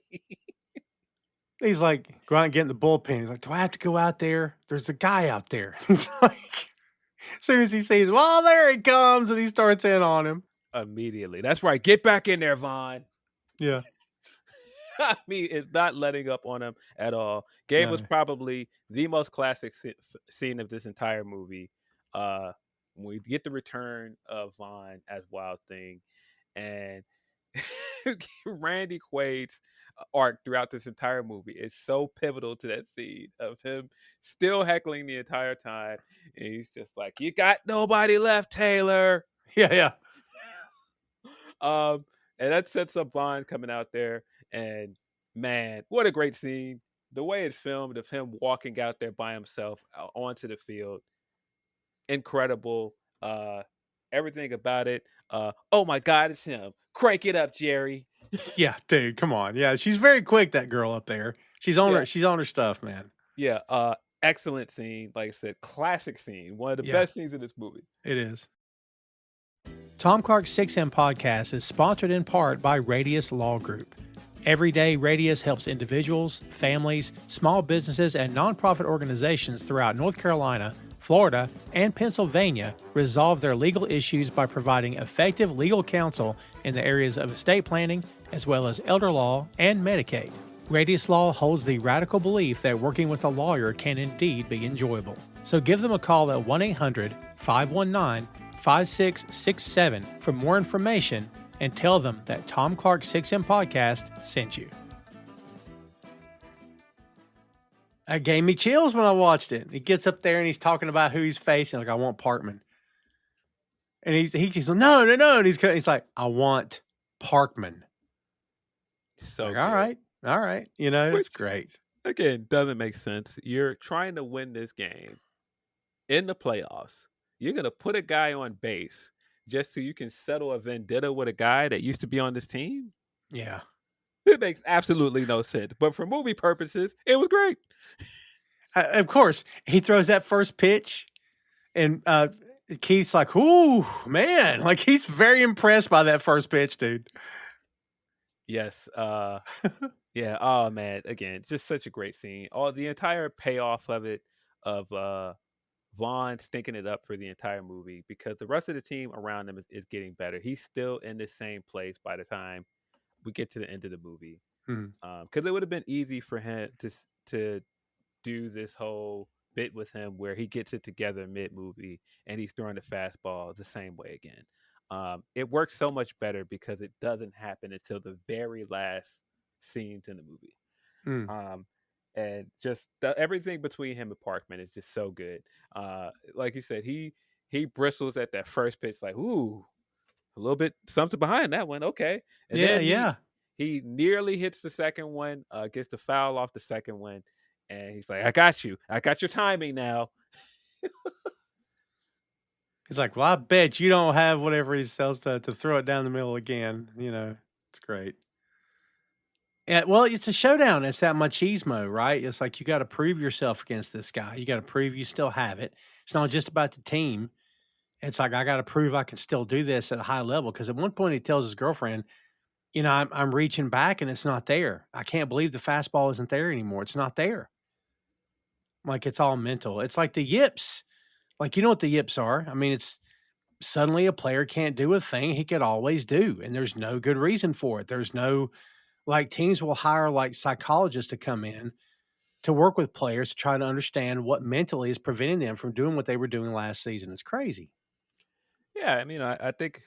Speaker 3: He's like, go out and get in the bullpen. He's like, do I have to go out there? There's a guy out there. He's like, as soon as he sees, well, there he comes, and he starts in on him.
Speaker 4: Immediately. That's right. Get back in there, Vaughn.
Speaker 3: Yeah.
Speaker 4: I mean, it's not letting up on him at all. Gabe was probably the most classic scene of this entire movie. When we get the return of Vaughn as Wild Thing, and Randy Quaid's arc throughout this entire movie is so pivotal to that scene of him still heckling the entire time, and he's just like, "You got nobody left, Taylor."
Speaker 3: Yeah, yeah.
Speaker 4: And that sets up Vaughn coming out there, and man, what a great scene! The way it's filmed of him walking out there by himself onto the field, incredible. Everything about it. Oh my God, it's him! Crank it up, Jerry.
Speaker 3: Yeah, dude, come on. Yeah, she's very quick. That girl up there. She's on her. She's on her stuff, man.
Speaker 4: Yeah. Excellent scene. Like I said, classic scene. One of the best scenes in this movie.
Speaker 3: It is. Tom Clark's 6M podcast is sponsored in part by Radius Law Group. Every day, Radius helps individuals, families, small businesses, and nonprofit organizations throughout North Carolina, Florida, and Pennsylvania resolve their legal issues by providing effective legal counsel in the areas of estate planning, as well as elder law and Medicaid. Radius Law holds the radical belief that working with a lawyer can indeed be enjoyable. So give them a call at 1-800-519-5667 for more information and tell them that Tom Clark 6M Podcast sent you. That gave me chills when I watched it. He gets up there and he's talking about who he's facing. Like, I want Parkman. And he's like, no. And he's like, I want Parkman.
Speaker 4: So
Speaker 3: like, all right. You know, it's great.
Speaker 4: Again, doesn't make sense. You're trying to win this game in the playoffs. You're going to put a guy on base just so you can settle a vendetta with a guy that used to be on this team?
Speaker 3: Yeah.
Speaker 4: It makes absolutely no sense. But for movie purposes, it was great.
Speaker 3: Of course, he throws that first pitch, and Keith's like, ooh, man. Like, he's very impressed by that first pitch, dude.
Speaker 4: Yes. Yeah. Oh, man. Again, just such a great scene. The entire payoff of it, of Vaughn stinking it up for the entire movie, because the rest of the team around him is getting better. He's still in the same place by the time we get to the end of the movie. Because it would have been easy for him to do this whole bit with him where he gets it together mid-movie and he's throwing the fastball the same way again. It works so much better because it doesn't happen until the very last scenes in the movie. And just everything between him and Parkman is just so good. Like you said, he bristles at that first pitch like, ooh, a little bit something behind that one. Okay. And then he nearly hits the second one, gets the foul off the second one. And he's like, I got you. I got your timing now.
Speaker 3: He's like, well, I bet you don't have whatever he sells to throw it down the middle again. You know, it's great. Yeah, well, it's a showdown. It's that machismo, right? It's like you got to prove yourself against this guy. You got to prove you still have it. It's not just about the team. It's like, I got to prove I can still do this at a high level. Because at one point, he tells his girlfriend, I'm reaching back and it's not there. I can't believe the fastball isn't there anymore. It's not there. Like, it's all mental. It's like the yips. Like, you know what the yips are? I mean, it's suddenly a player can't do a thing he could always do, and there's no good reason for it. There's no, like, teams will hire like psychologists to come in to work with players to try to understand what mentally is preventing them from doing what they were doing last season. It's crazy.
Speaker 4: Yeah, I mean, I think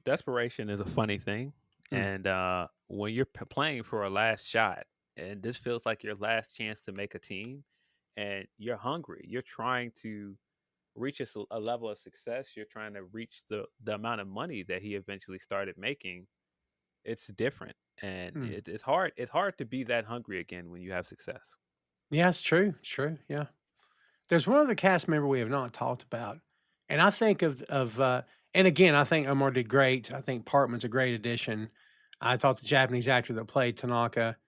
Speaker 4: desperation is a funny thing,
Speaker 3: Mm,
Speaker 4: and when you're playing for a last shot, and this feels like your last chance to make a team, and you're hungry, you're trying to reach a level of success, you're trying to reach the amount of money that he eventually started making. It's different, and
Speaker 3: mm.
Speaker 4: it's hard. It's hard to be that hungry again when you have success.
Speaker 3: Yeah, it's true. It's true. Yeah. There's one other cast member we have not talked about, and I think and again, I think Omar did great. I think Parkman's a great addition. I thought the Japanese actor that played Tanaka.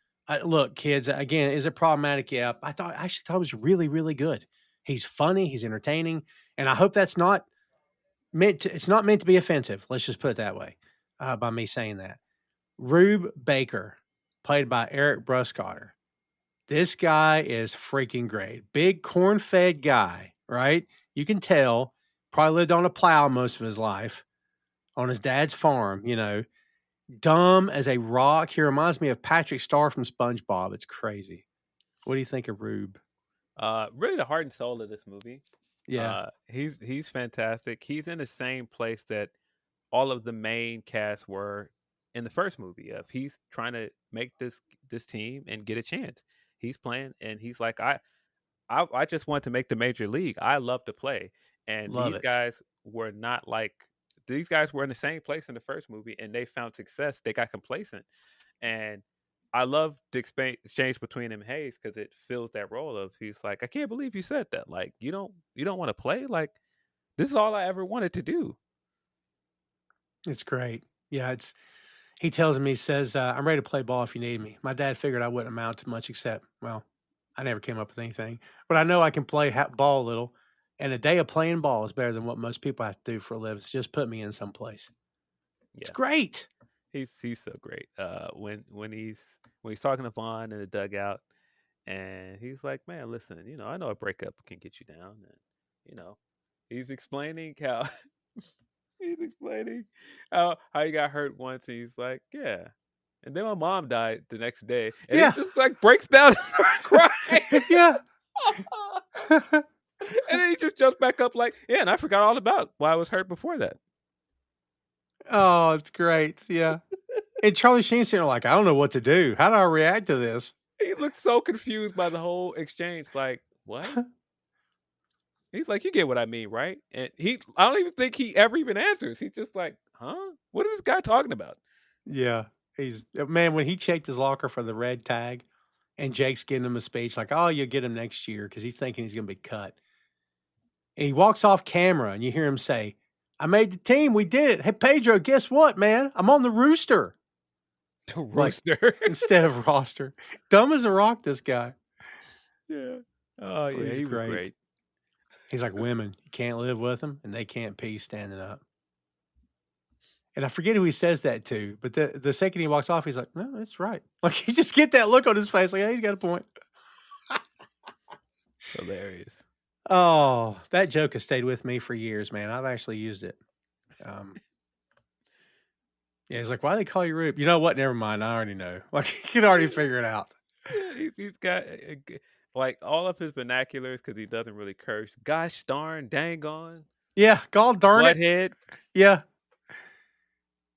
Speaker 3: Look, kids, again, is it problematic? Yeah, I actually thought it was really, really good. He's funny, he's entertaining, and I hope that's not it's not meant to be offensive. Let's just put it that way. By me saying that, Rube Baker, played by Eric Bruscotter. This guy is freaking great. Big corn-fed guy, right? You can tell. Probably lived on a plow most of his life on his dad's farm, Dumb as a rock. He reminds me of Patrick Star from SpongeBob. It's crazy. What do you think of Rube?
Speaker 4: Really, the heart and soul of this movie.
Speaker 3: Yeah,
Speaker 4: He's fantastic. He's in the same place that all of the main cast were in the first movie. Of he's trying to make this team and get a chance. He's playing, and he's like, I just want to make the major league. I love to play, and
Speaker 3: love it.
Speaker 4: these guys were in the same place in the first movie, and they found success. They got complacent, and I love the exchange between him and Hayes because it fills that role of he's like, I can't believe you said that. Like, you don't want to play. Like, this is all I ever wanted to do.
Speaker 3: It's great. Yeah, he tells him, he says, I'm ready to play ball if you need me. My dad figured I wouldn't amount to much except, well, I never came up with anything, but I know I can play ball a little. And a day of playing ball is better than what most people have to do for a living. So just put me in someplace. It's
Speaker 4: Yeah,
Speaker 3: great.
Speaker 4: he's so great. When he's talking to Vaughn in the dugout, and he's like, "Man, listen, I know a breakup can get you down." And you know, he's explaining how he's explaining how he got hurt once, and he's like, "Yeah." And then my mom died the next day, and he
Speaker 3: Yeah.
Speaker 4: just like breaks down and starts crying.
Speaker 3: Yeah.
Speaker 4: And then he just jumps back up like, "Yeah, and I forgot all about why I was hurt before that."
Speaker 3: Oh, it's great. Yeah. And Charlie Sheen's sitting there like, I don't know what to do. How do I react to this?
Speaker 4: He looked so confused by the whole exchange. Like, what? He's like, you get what I mean, right? And I don't even think he ever even answers. He's just like, huh? What is this guy talking about?
Speaker 3: Yeah. Man, when he checked his locker for the red tag and Jake's giving him a speech like, oh, you'll get him next year because he's thinking he's going to be cut. And he walks off camera and you hear him say, I made the team. We did it. Hey, Pedro, guess what, man? I'm on the rooster.
Speaker 4: The
Speaker 3: Like,
Speaker 4: rooster.
Speaker 3: instead of roster. Dumb as a rock, this guy.
Speaker 4: Yeah. Oh,
Speaker 3: But
Speaker 4: yeah.
Speaker 3: he's
Speaker 4: He was
Speaker 3: great.
Speaker 4: great.
Speaker 3: He's like, women, you can't live with them and they can't pee standing up. And I forget who he says that to, but the second he walks off, he's like, no, that's right. Like, you just get that look on his face, like, yeah, he's got a point.
Speaker 4: Hilarious.
Speaker 3: Oh, that joke has stayed with me for years, man. I've actually used it. Yeah, he's like, why do they call you Rube? You know what? Never mind. I already know. Like, he can already figure it out.
Speaker 4: Yeah, he's got like all of his vernaculars because he doesn't really curse. Gosh darn, dang on,
Speaker 3: Yeah, God darn it.
Speaker 4: butthead.
Speaker 3: Yeah.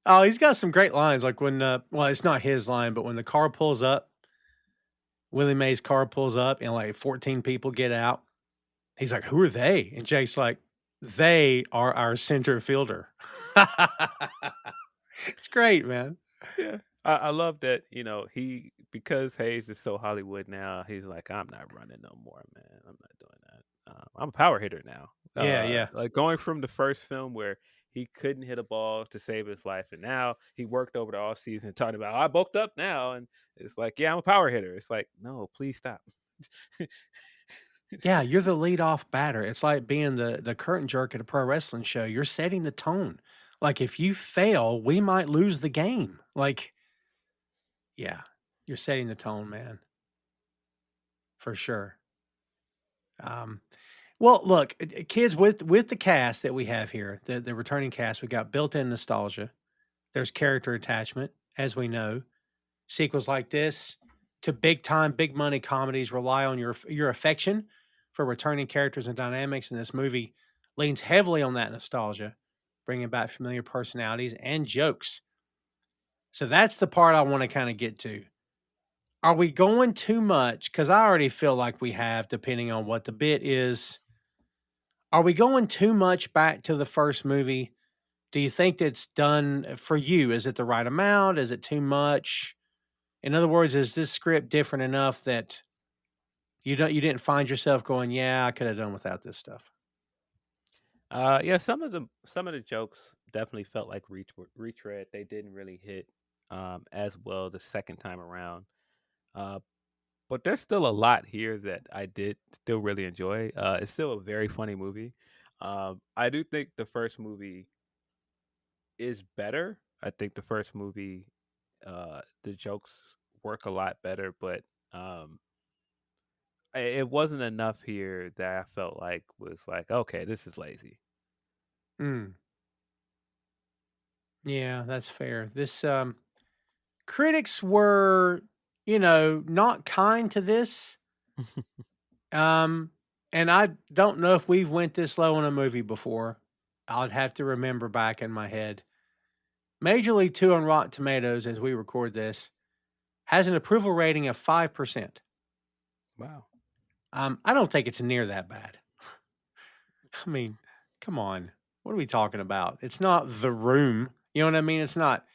Speaker 3: Oh, he's got some great lines. Like when, well, it's not his line, but when the car pulls up, Willie Mae's car pulls up and like 14 people get out. He's like, who are they? And Jake's like, they are our center fielder. It's great, man.
Speaker 4: Yeah. I love that, because Hayes is so Hollywood now, he's like, I'm not running no more, man. I'm not doing that. I'm a power hitter now.
Speaker 3: Yeah.
Speaker 4: Like going from the first film where he couldn't hit a ball to save his life, and now he worked over the off season talking about, I bulked up now, and it's like, yeah, I'm a power hitter. It's like, no, please stop.
Speaker 3: Yeah, you're the lead-off batter. It's like being the curtain jerk at a pro wrestling show. You're setting the tone. Like, if you fail, we might lose the game. Like, yeah, you're setting the tone, man, for sure. Um, well, look, kids, with the cast that we have here, the returning cast, we got built-in nostalgia. There's character attachment, as we know. Sequels like this to big time, big money comedies rely on your affection for returning characters and dynamics, and this movie leans heavily on that nostalgia, bringing back familiar personalities and jokes. So that's the part I want to kind of get to. Are we going too much? Because I already feel like we have, depending on what the bit is. Are we going too much back to the first movie? Do you think that's done for you? Is it the right amount? Is it too much? In other words, is this script different enough that you didn't find yourself going, "Yeah, I could have done without this stuff."
Speaker 4: Yeah, some of the jokes definitely felt like retread. They didn't really hit as well the second time around. Uh, but there's still a lot here that I did still really enjoy. It's still a very funny movie. I do think the first movie is better. I think the first movie, the jokes work a lot better, but um, it wasn't enough here that I felt like was like, okay, this is lazy.
Speaker 3: Mm, yeah, that's fair. This critics were, not kind to this. Um, and I don't know if we've went this low on a movie before. I'd have to remember back in my head. Major League 2 on Rotten Tomatoes, as we record this, has an approval rating of 5%.
Speaker 4: Wow.
Speaker 3: I don't think it's near that bad. I mean, come on. What are we talking about? It's not The Room. You know what I mean? It's not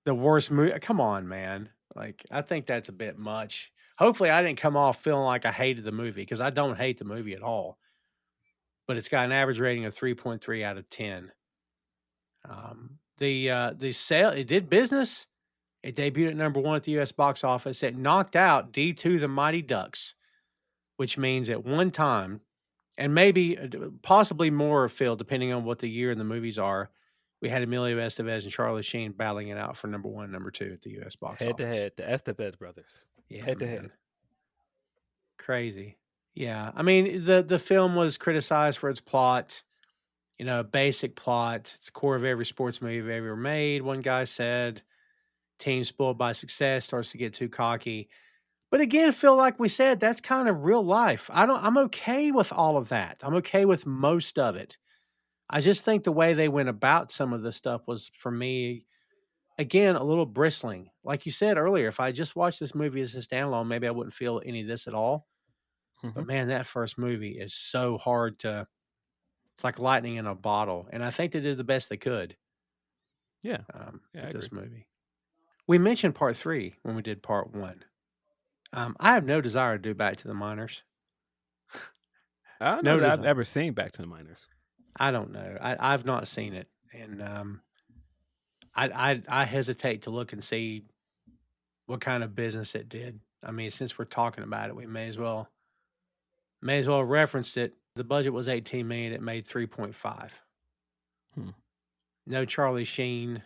Speaker 3: the worst movie. Come on, man. Like, I think that's a bit much. Hopefully, I didn't come off feeling like I hated the movie because I don't hate the movie at all. But it's got an average rating of 3.3 out of 10. The sale, it did business. It debuted at number one at the U.S. box office. It knocked out D2 The Mighty Ducks, which means at one time, and maybe possibly more, Phil, depending on what the year and the movies are, we had Emilio Estevez and Charlie Sheen battling it out for number one and number two at the U.S. box
Speaker 4: Head to
Speaker 3: office.
Speaker 4: head, the Estevez brothers.
Speaker 3: Yeah,
Speaker 4: Head to
Speaker 3: man.
Speaker 4: head.
Speaker 3: Crazy. Yeah. I mean, the film was criticized for its plot, basic plot. It's the core of every sports movie ever made. One guy said, team spoiled by success starts to get too cocky. But again, Phil, like we said, that's kind of real life. I'm okay with all of that. I'm okay with most of it. I just think the way they went about some of this stuff was, for me, again, a little bristling. Like you said earlier, if I just watched this movie as a standalone, maybe I wouldn't feel any of this at all.
Speaker 4: Hmm.
Speaker 3: But man, that first movie is so hard it's like lightning in a bottle. And I think they did the best they could
Speaker 4: Yeah, yeah, I
Speaker 3: with
Speaker 4: agree.
Speaker 3: this movie. We mentioned part three when we did part one. I have no desire to do Back to the Miners.
Speaker 4: I don't know
Speaker 3: No
Speaker 4: that I've
Speaker 3: desire.
Speaker 4: ever seen Back to the Miners.
Speaker 3: I don't know. I've not seen it, and I hesitate to look and see what kind of business it did. I mean, since we're talking about it, we may as well reference it. The budget was 18 million. It made 3.5.
Speaker 4: Hmm.
Speaker 3: No Charlie Sheen.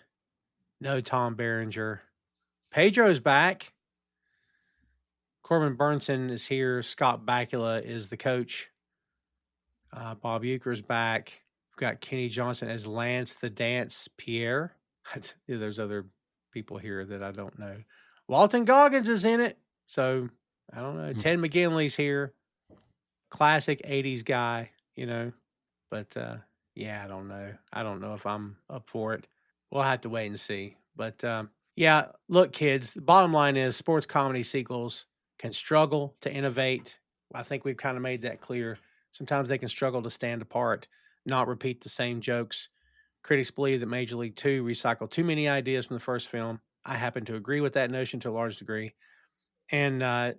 Speaker 3: No Tom Berenger. Pedro's back. Corbin Burnson is here. Scott Bakula is the coach. Bob Euchre's back. We've got Kenny Johnson as Lance the Dance Pierre. There's other people here that I don't know. Walton Goggins is in it. So I don't know.
Speaker 4: Hmm.
Speaker 3: Ted McGinley's here. Classic 80s guy, But yeah, I don't know. I don't know if I'm up for it. We'll have to wait and see. But yeah, look, kids, the bottom line is sports comedy sequels can struggle to innovate. I think we've kind of made that clear. Sometimes they can struggle to stand apart, not repeat the same jokes. Critics believe that Major League 2 recycled too many ideas from the first film. I happen to agree with that notion to a large degree. And that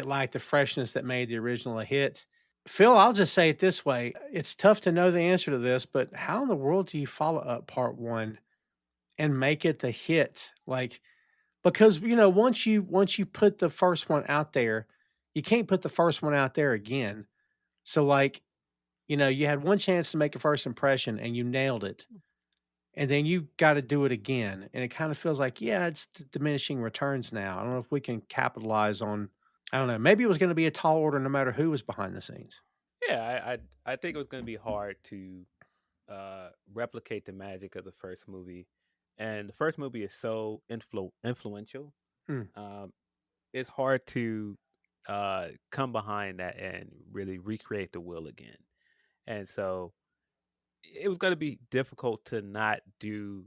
Speaker 3: lacked the freshness that made the original a hit. Phil, I'll just say it this way. It's tough to know the answer to this, but how in the world do you follow up part one and make it the hit? Like, because once you put the first one out there, you can't put the first one out there again. So, like, you had one chance to make a first impression and you nailed it. And then you got to do it again. And it kind of feels like, yeah, it's diminishing returns now. I don't know if we can capitalize on, I don't know, maybe it was going to be a tall order no matter who was behind the scenes.
Speaker 4: Yeah, I think it was going to be hard to replicate the magic of the first movie, and the first movie is so influential.
Speaker 3: Hmm.
Speaker 4: Um, it's hard to come behind that and really recreate the wheel again. And so it was going to be difficult to not do,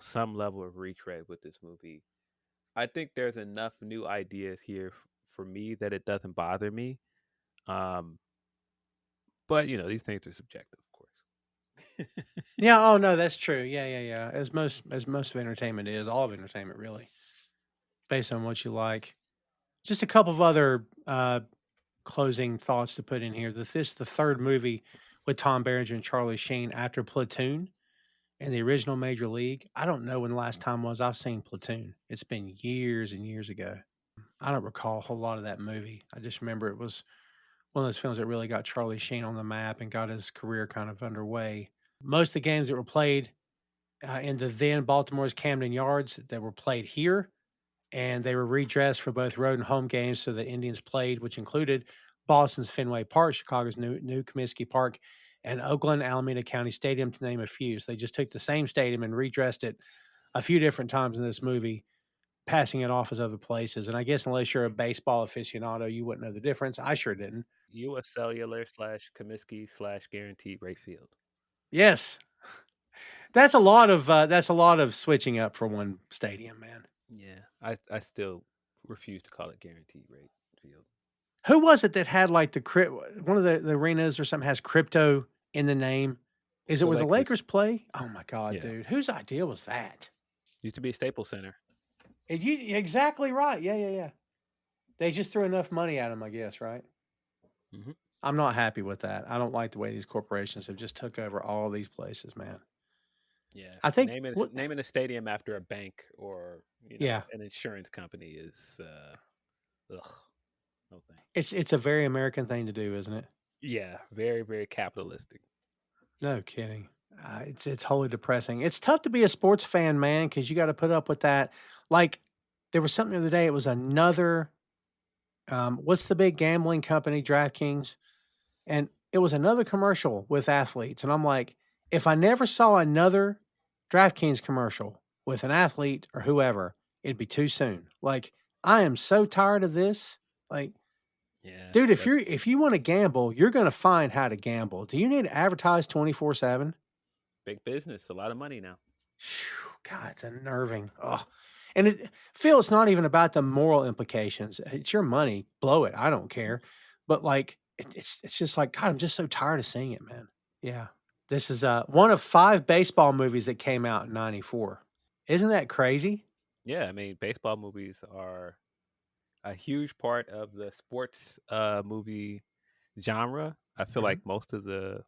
Speaker 4: some level of retread with this movie. I think there's enough new ideas here for me that it doesn't bother me. Um, but these things are subjective, of course.
Speaker 3: Yeah. Oh, no, that's true. Yeah. Yeah. Yeah. As most of entertainment is, all of entertainment really, based on what you like. Just a couple of other closing thoughts to put in here. That this is the third movie with Tom Berenger and Charlie Sheen after Platoon and the original Major League. I don't know when the last time was I've seen Platoon. It's been years and years ago. I don't recall a whole lot of that movie. I just remember it was one of those films that really got Charlie Sheen on the map and got his career kind of underway. Most of the games that were played in the then Baltimore's Camden Yards that were played here, and they were redressed for both road and home games. So the Indians played, which included Boston's Fenway Park, Chicago's new Comiskey Park, and Oakland Alameda County Stadium, to name a few. So they just took the same stadium and redressed it a few different times in this movie, passing it off as other places. And I guess unless you're a baseball aficionado, you wouldn't know the difference. I sure didn't.
Speaker 4: U.S. Cellular / Comiskey / Guaranteed Rate Field.
Speaker 3: Yes, that's a lot of switching up for one stadium, man.
Speaker 4: Yeah, I still refuse to call it Guaranteed Rate Field.
Speaker 3: Who was it that had like one of the arenas or something has crypto in the name? Is it
Speaker 4: The
Speaker 3: where the
Speaker 4: Lakers.
Speaker 3: Lakers play? Oh my God,
Speaker 4: Yeah,
Speaker 3: dude. Whose idea was that?
Speaker 4: used to be a Staples Center.
Speaker 3: Exactly right. Yeah, yeah, yeah. They just threw enough money at him, I guess, right?
Speaker 4: Hmm.
Speaker 3: I'm not happy with that. I don't like the way these corporations have just took over all these places, man.
Speaker 4: Yeah,
Speaker 3: I think what
Speaker 4: naming a stadium after a bank or
Speaker 3: yeah,
Speaker 4: an insurance company is ugh, no thing.
Speaker 3: it's a very American thing to do, isn't it?
Speaker 4: Yeah, very very capitalistic.
Speaker 3: No kidding. It's wholly depressing. It's tough to be a sports fan, man, because you got to put up with that. Like there was something the other day. It was another. What's the big gambling company, DraftKings? And it was another commercial with athletes, and I'm like, if I never saw another DraftKings commercial with an athlete or whoever, it'd be too soon. Like I am so tired of this. Like,
Speaker 4: Yeah,
Speaker 3: dude, if
Speaker 4: that's
Speaker 3: if you want to gamble, you're going to find how to gamble. Do you need to advertise 24/7?
Speaker 4: big business. A lot of money now.
Speaker 3: God, it's unnerving. Oh, and Phil, it's not even about the moral implications. It's your money. Blow it. I don't care. But like, it's just like, God, I'm just so tired of seeing it, man. Yeah. This is one of 5 baseball movies that came out in '94. Isn't that crazy?
Speaker 4: Yeah, I mean, baseball movies are a huge part of the sports movie genre. I feel
Speaker 3: Hmm.
Speaker 4: like most of the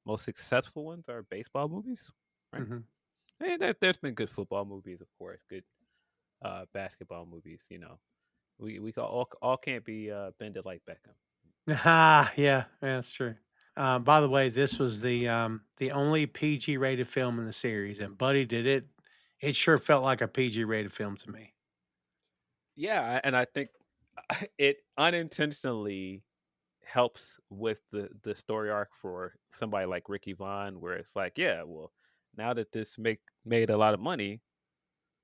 Speaker 4: most successful ones are baseball movies, right?
Speaker 3: Hmm.
Speaker 4: And there's been good football movies, of course, good basketball movies. We all can't be bended like Beckham.
Speaker 3: Ah, yeah, that's true. By the way, this was the only PG rated film in the series, and Buddy did it. It sure felt like a PG rated film to me.
Speaker 4: Yeah, and I think it unintentionally helps with the story arc for somebody like Ricky Vaughn, where it's like, yeah, well, now that this made a lot of money,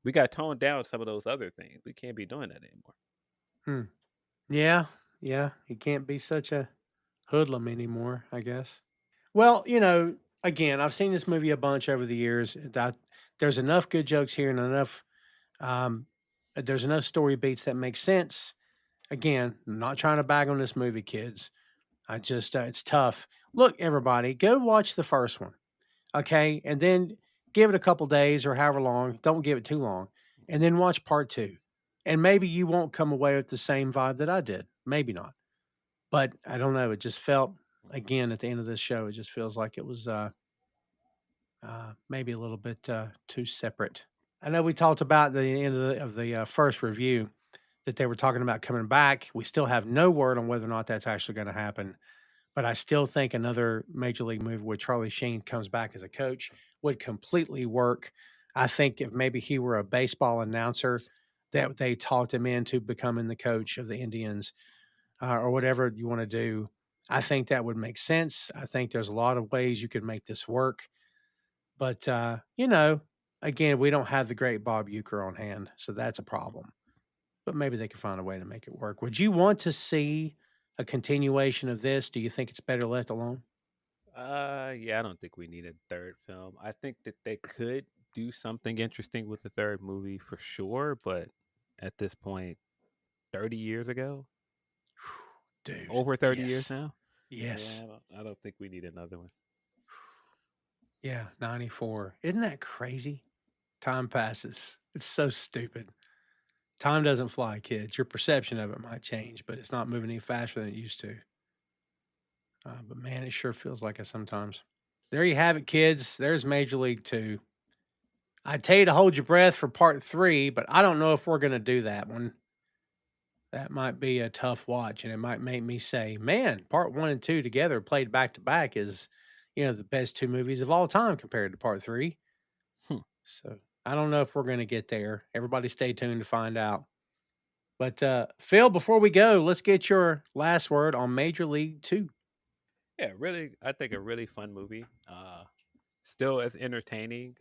Speaker 4: we got to tone down some of those other things. We can't be doing that anymore.
Speaker 3: Hmm. Yeah, yeah. He can't be such a hoodlum anymore, I guess. Well, again, I've seen this movie a bunch over the years. That there's enough good jokes here and um, there's enough story beats that make sense. Again, I'm not trying to bag on this movie, kids. I just it's tough. Look, everybody, go watch the first one, okay, and then give it a couple days or however long. Don't give it too long, and then watch part 2, and maybe you won't come away with the same vibe that I did. Maybe not. But I don't know, it just felt again at the end of this show, it just feels like it was, maybe a little bit, too separate. I know we talked about the end of the first review, that they were talking about coming back. We still have no word on whether or not that's actually going to happen. But I still think another Major League movie where Charlie Sheen comes back as a coach would completely work. I think if maybe he were a baseball announcer, that they talked him into becoming the coach of the Indians, or whatever you want to do, I think that would make sense. I think there's a lot of ways you could make this work. But, again, we don't have the great Bob Euchre on hand, so that's a problem. But maybe they could find a way to make it work. Would you want to see a continuation of this? Do you think it's better left alone?
Speaker 4: Yeah, I don't think we need a third film. I think that they could do something interesting with the third movie for sure, but at this point, 30 years ago,
Speaker 3: Dude,
Speaker 4: over 30 years
Speaker 3: yes.
Speaker 4: now.
Speaker 3: Yes.
Speaker 4: Yeah, I don't think we need another one.
Speaker 3: Yeah, 94. Isn't that crazy? Time passes. It's so stupid. Time doesn't fly, kids. Your perception of it might change, but it's not moving any faster than it used to. But man, it sure feels like it sometimes. There you have it, kids. There's Major League 2. I'd tell you to hold your breath for part 3, but I don't know if we're going to do that one. That might be a tough watch, and it might make me say, man, part 1 and 2 together played back to back is, the best 2 movies of all time compared to part 3.
Speaker 4: Hmm.
Speaker 3: So I don't know if we're going to get there. Everybody stay tuned to find out. But Phil, before we go, let's get your last word on Major League 2.
Speaker 4: Yeah, really, I think a really fun movie. Still as entertaining,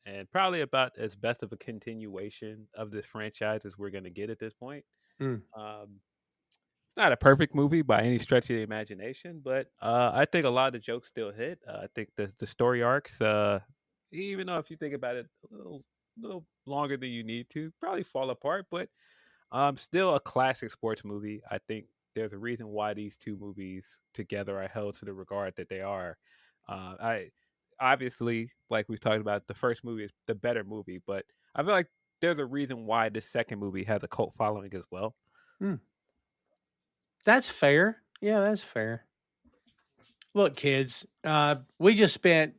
Speaker 4: and probably about as best of a continuation of this franchise as we're going to get at this point.
Speaker 3: Mm.
Speaker 4: It's not a perfect movie by any stretch of the imagination, but I think a lot of the jokes still hit. I think the story arcs, even though if you think about it little longer than you need to, probably fall apart, but still a classic sports movie. I think there's a reason why these two movies together are held to the regard that they are. I obviously, like we've talked about, the first movie is the better movie, but I feel like there's a reason why the second movie has a cult following as well.
Speaker 3: Mm. That's fair. Yeah, that's fair. Look, kids, we just spent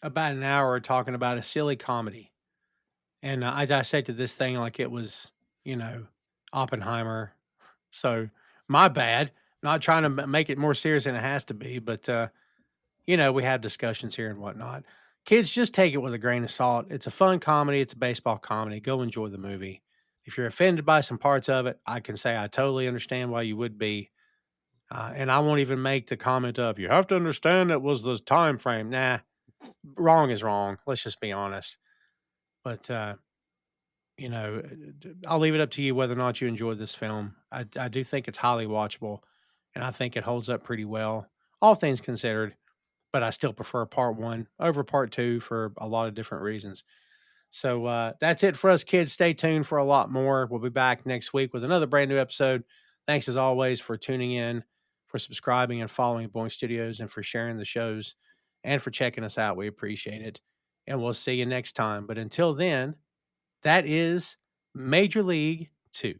Speaker 3: about an hour talking about a silly comedy. And I dissected this thing like it was, Oppenheimer. So my bad. Not trying to make it more serious than it has to be, but we have discussions here and whatnot. Kids, just take it with a grain of salt. It's a fun comedy. It's a baseball comedy. Go enjoy the movie. If you're offended by some parts of it, I can say I totally understand why you would be. And I won't even make the comment of you have to understand it was the time frame. Nah, wrong is wrong. Let's just be honest. But I'll leave it up to you whether or not you enjoyed this film. I do think it's highly watchable, and I think it holds up pretty well, all things considered. But I still prefer part 1 over part 2 for a lot of different reasons. So that's it for us, kids. Stay tuned for a lot more. We'll be back next week with another brand new episode. Thanks as always for tuning in, for subscribing and following Boink Studios, and for sharing the shows and for checking us out. We appreciate it. And we'll see you next time. But until then, that is Major League 2.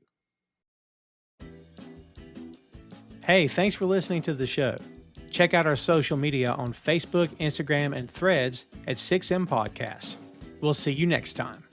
Speaker 3: Hey, thanks for listening to the show. Check out our social media on Facebook, Instagram, and Threads at 6M Podcast. We'll see you next time.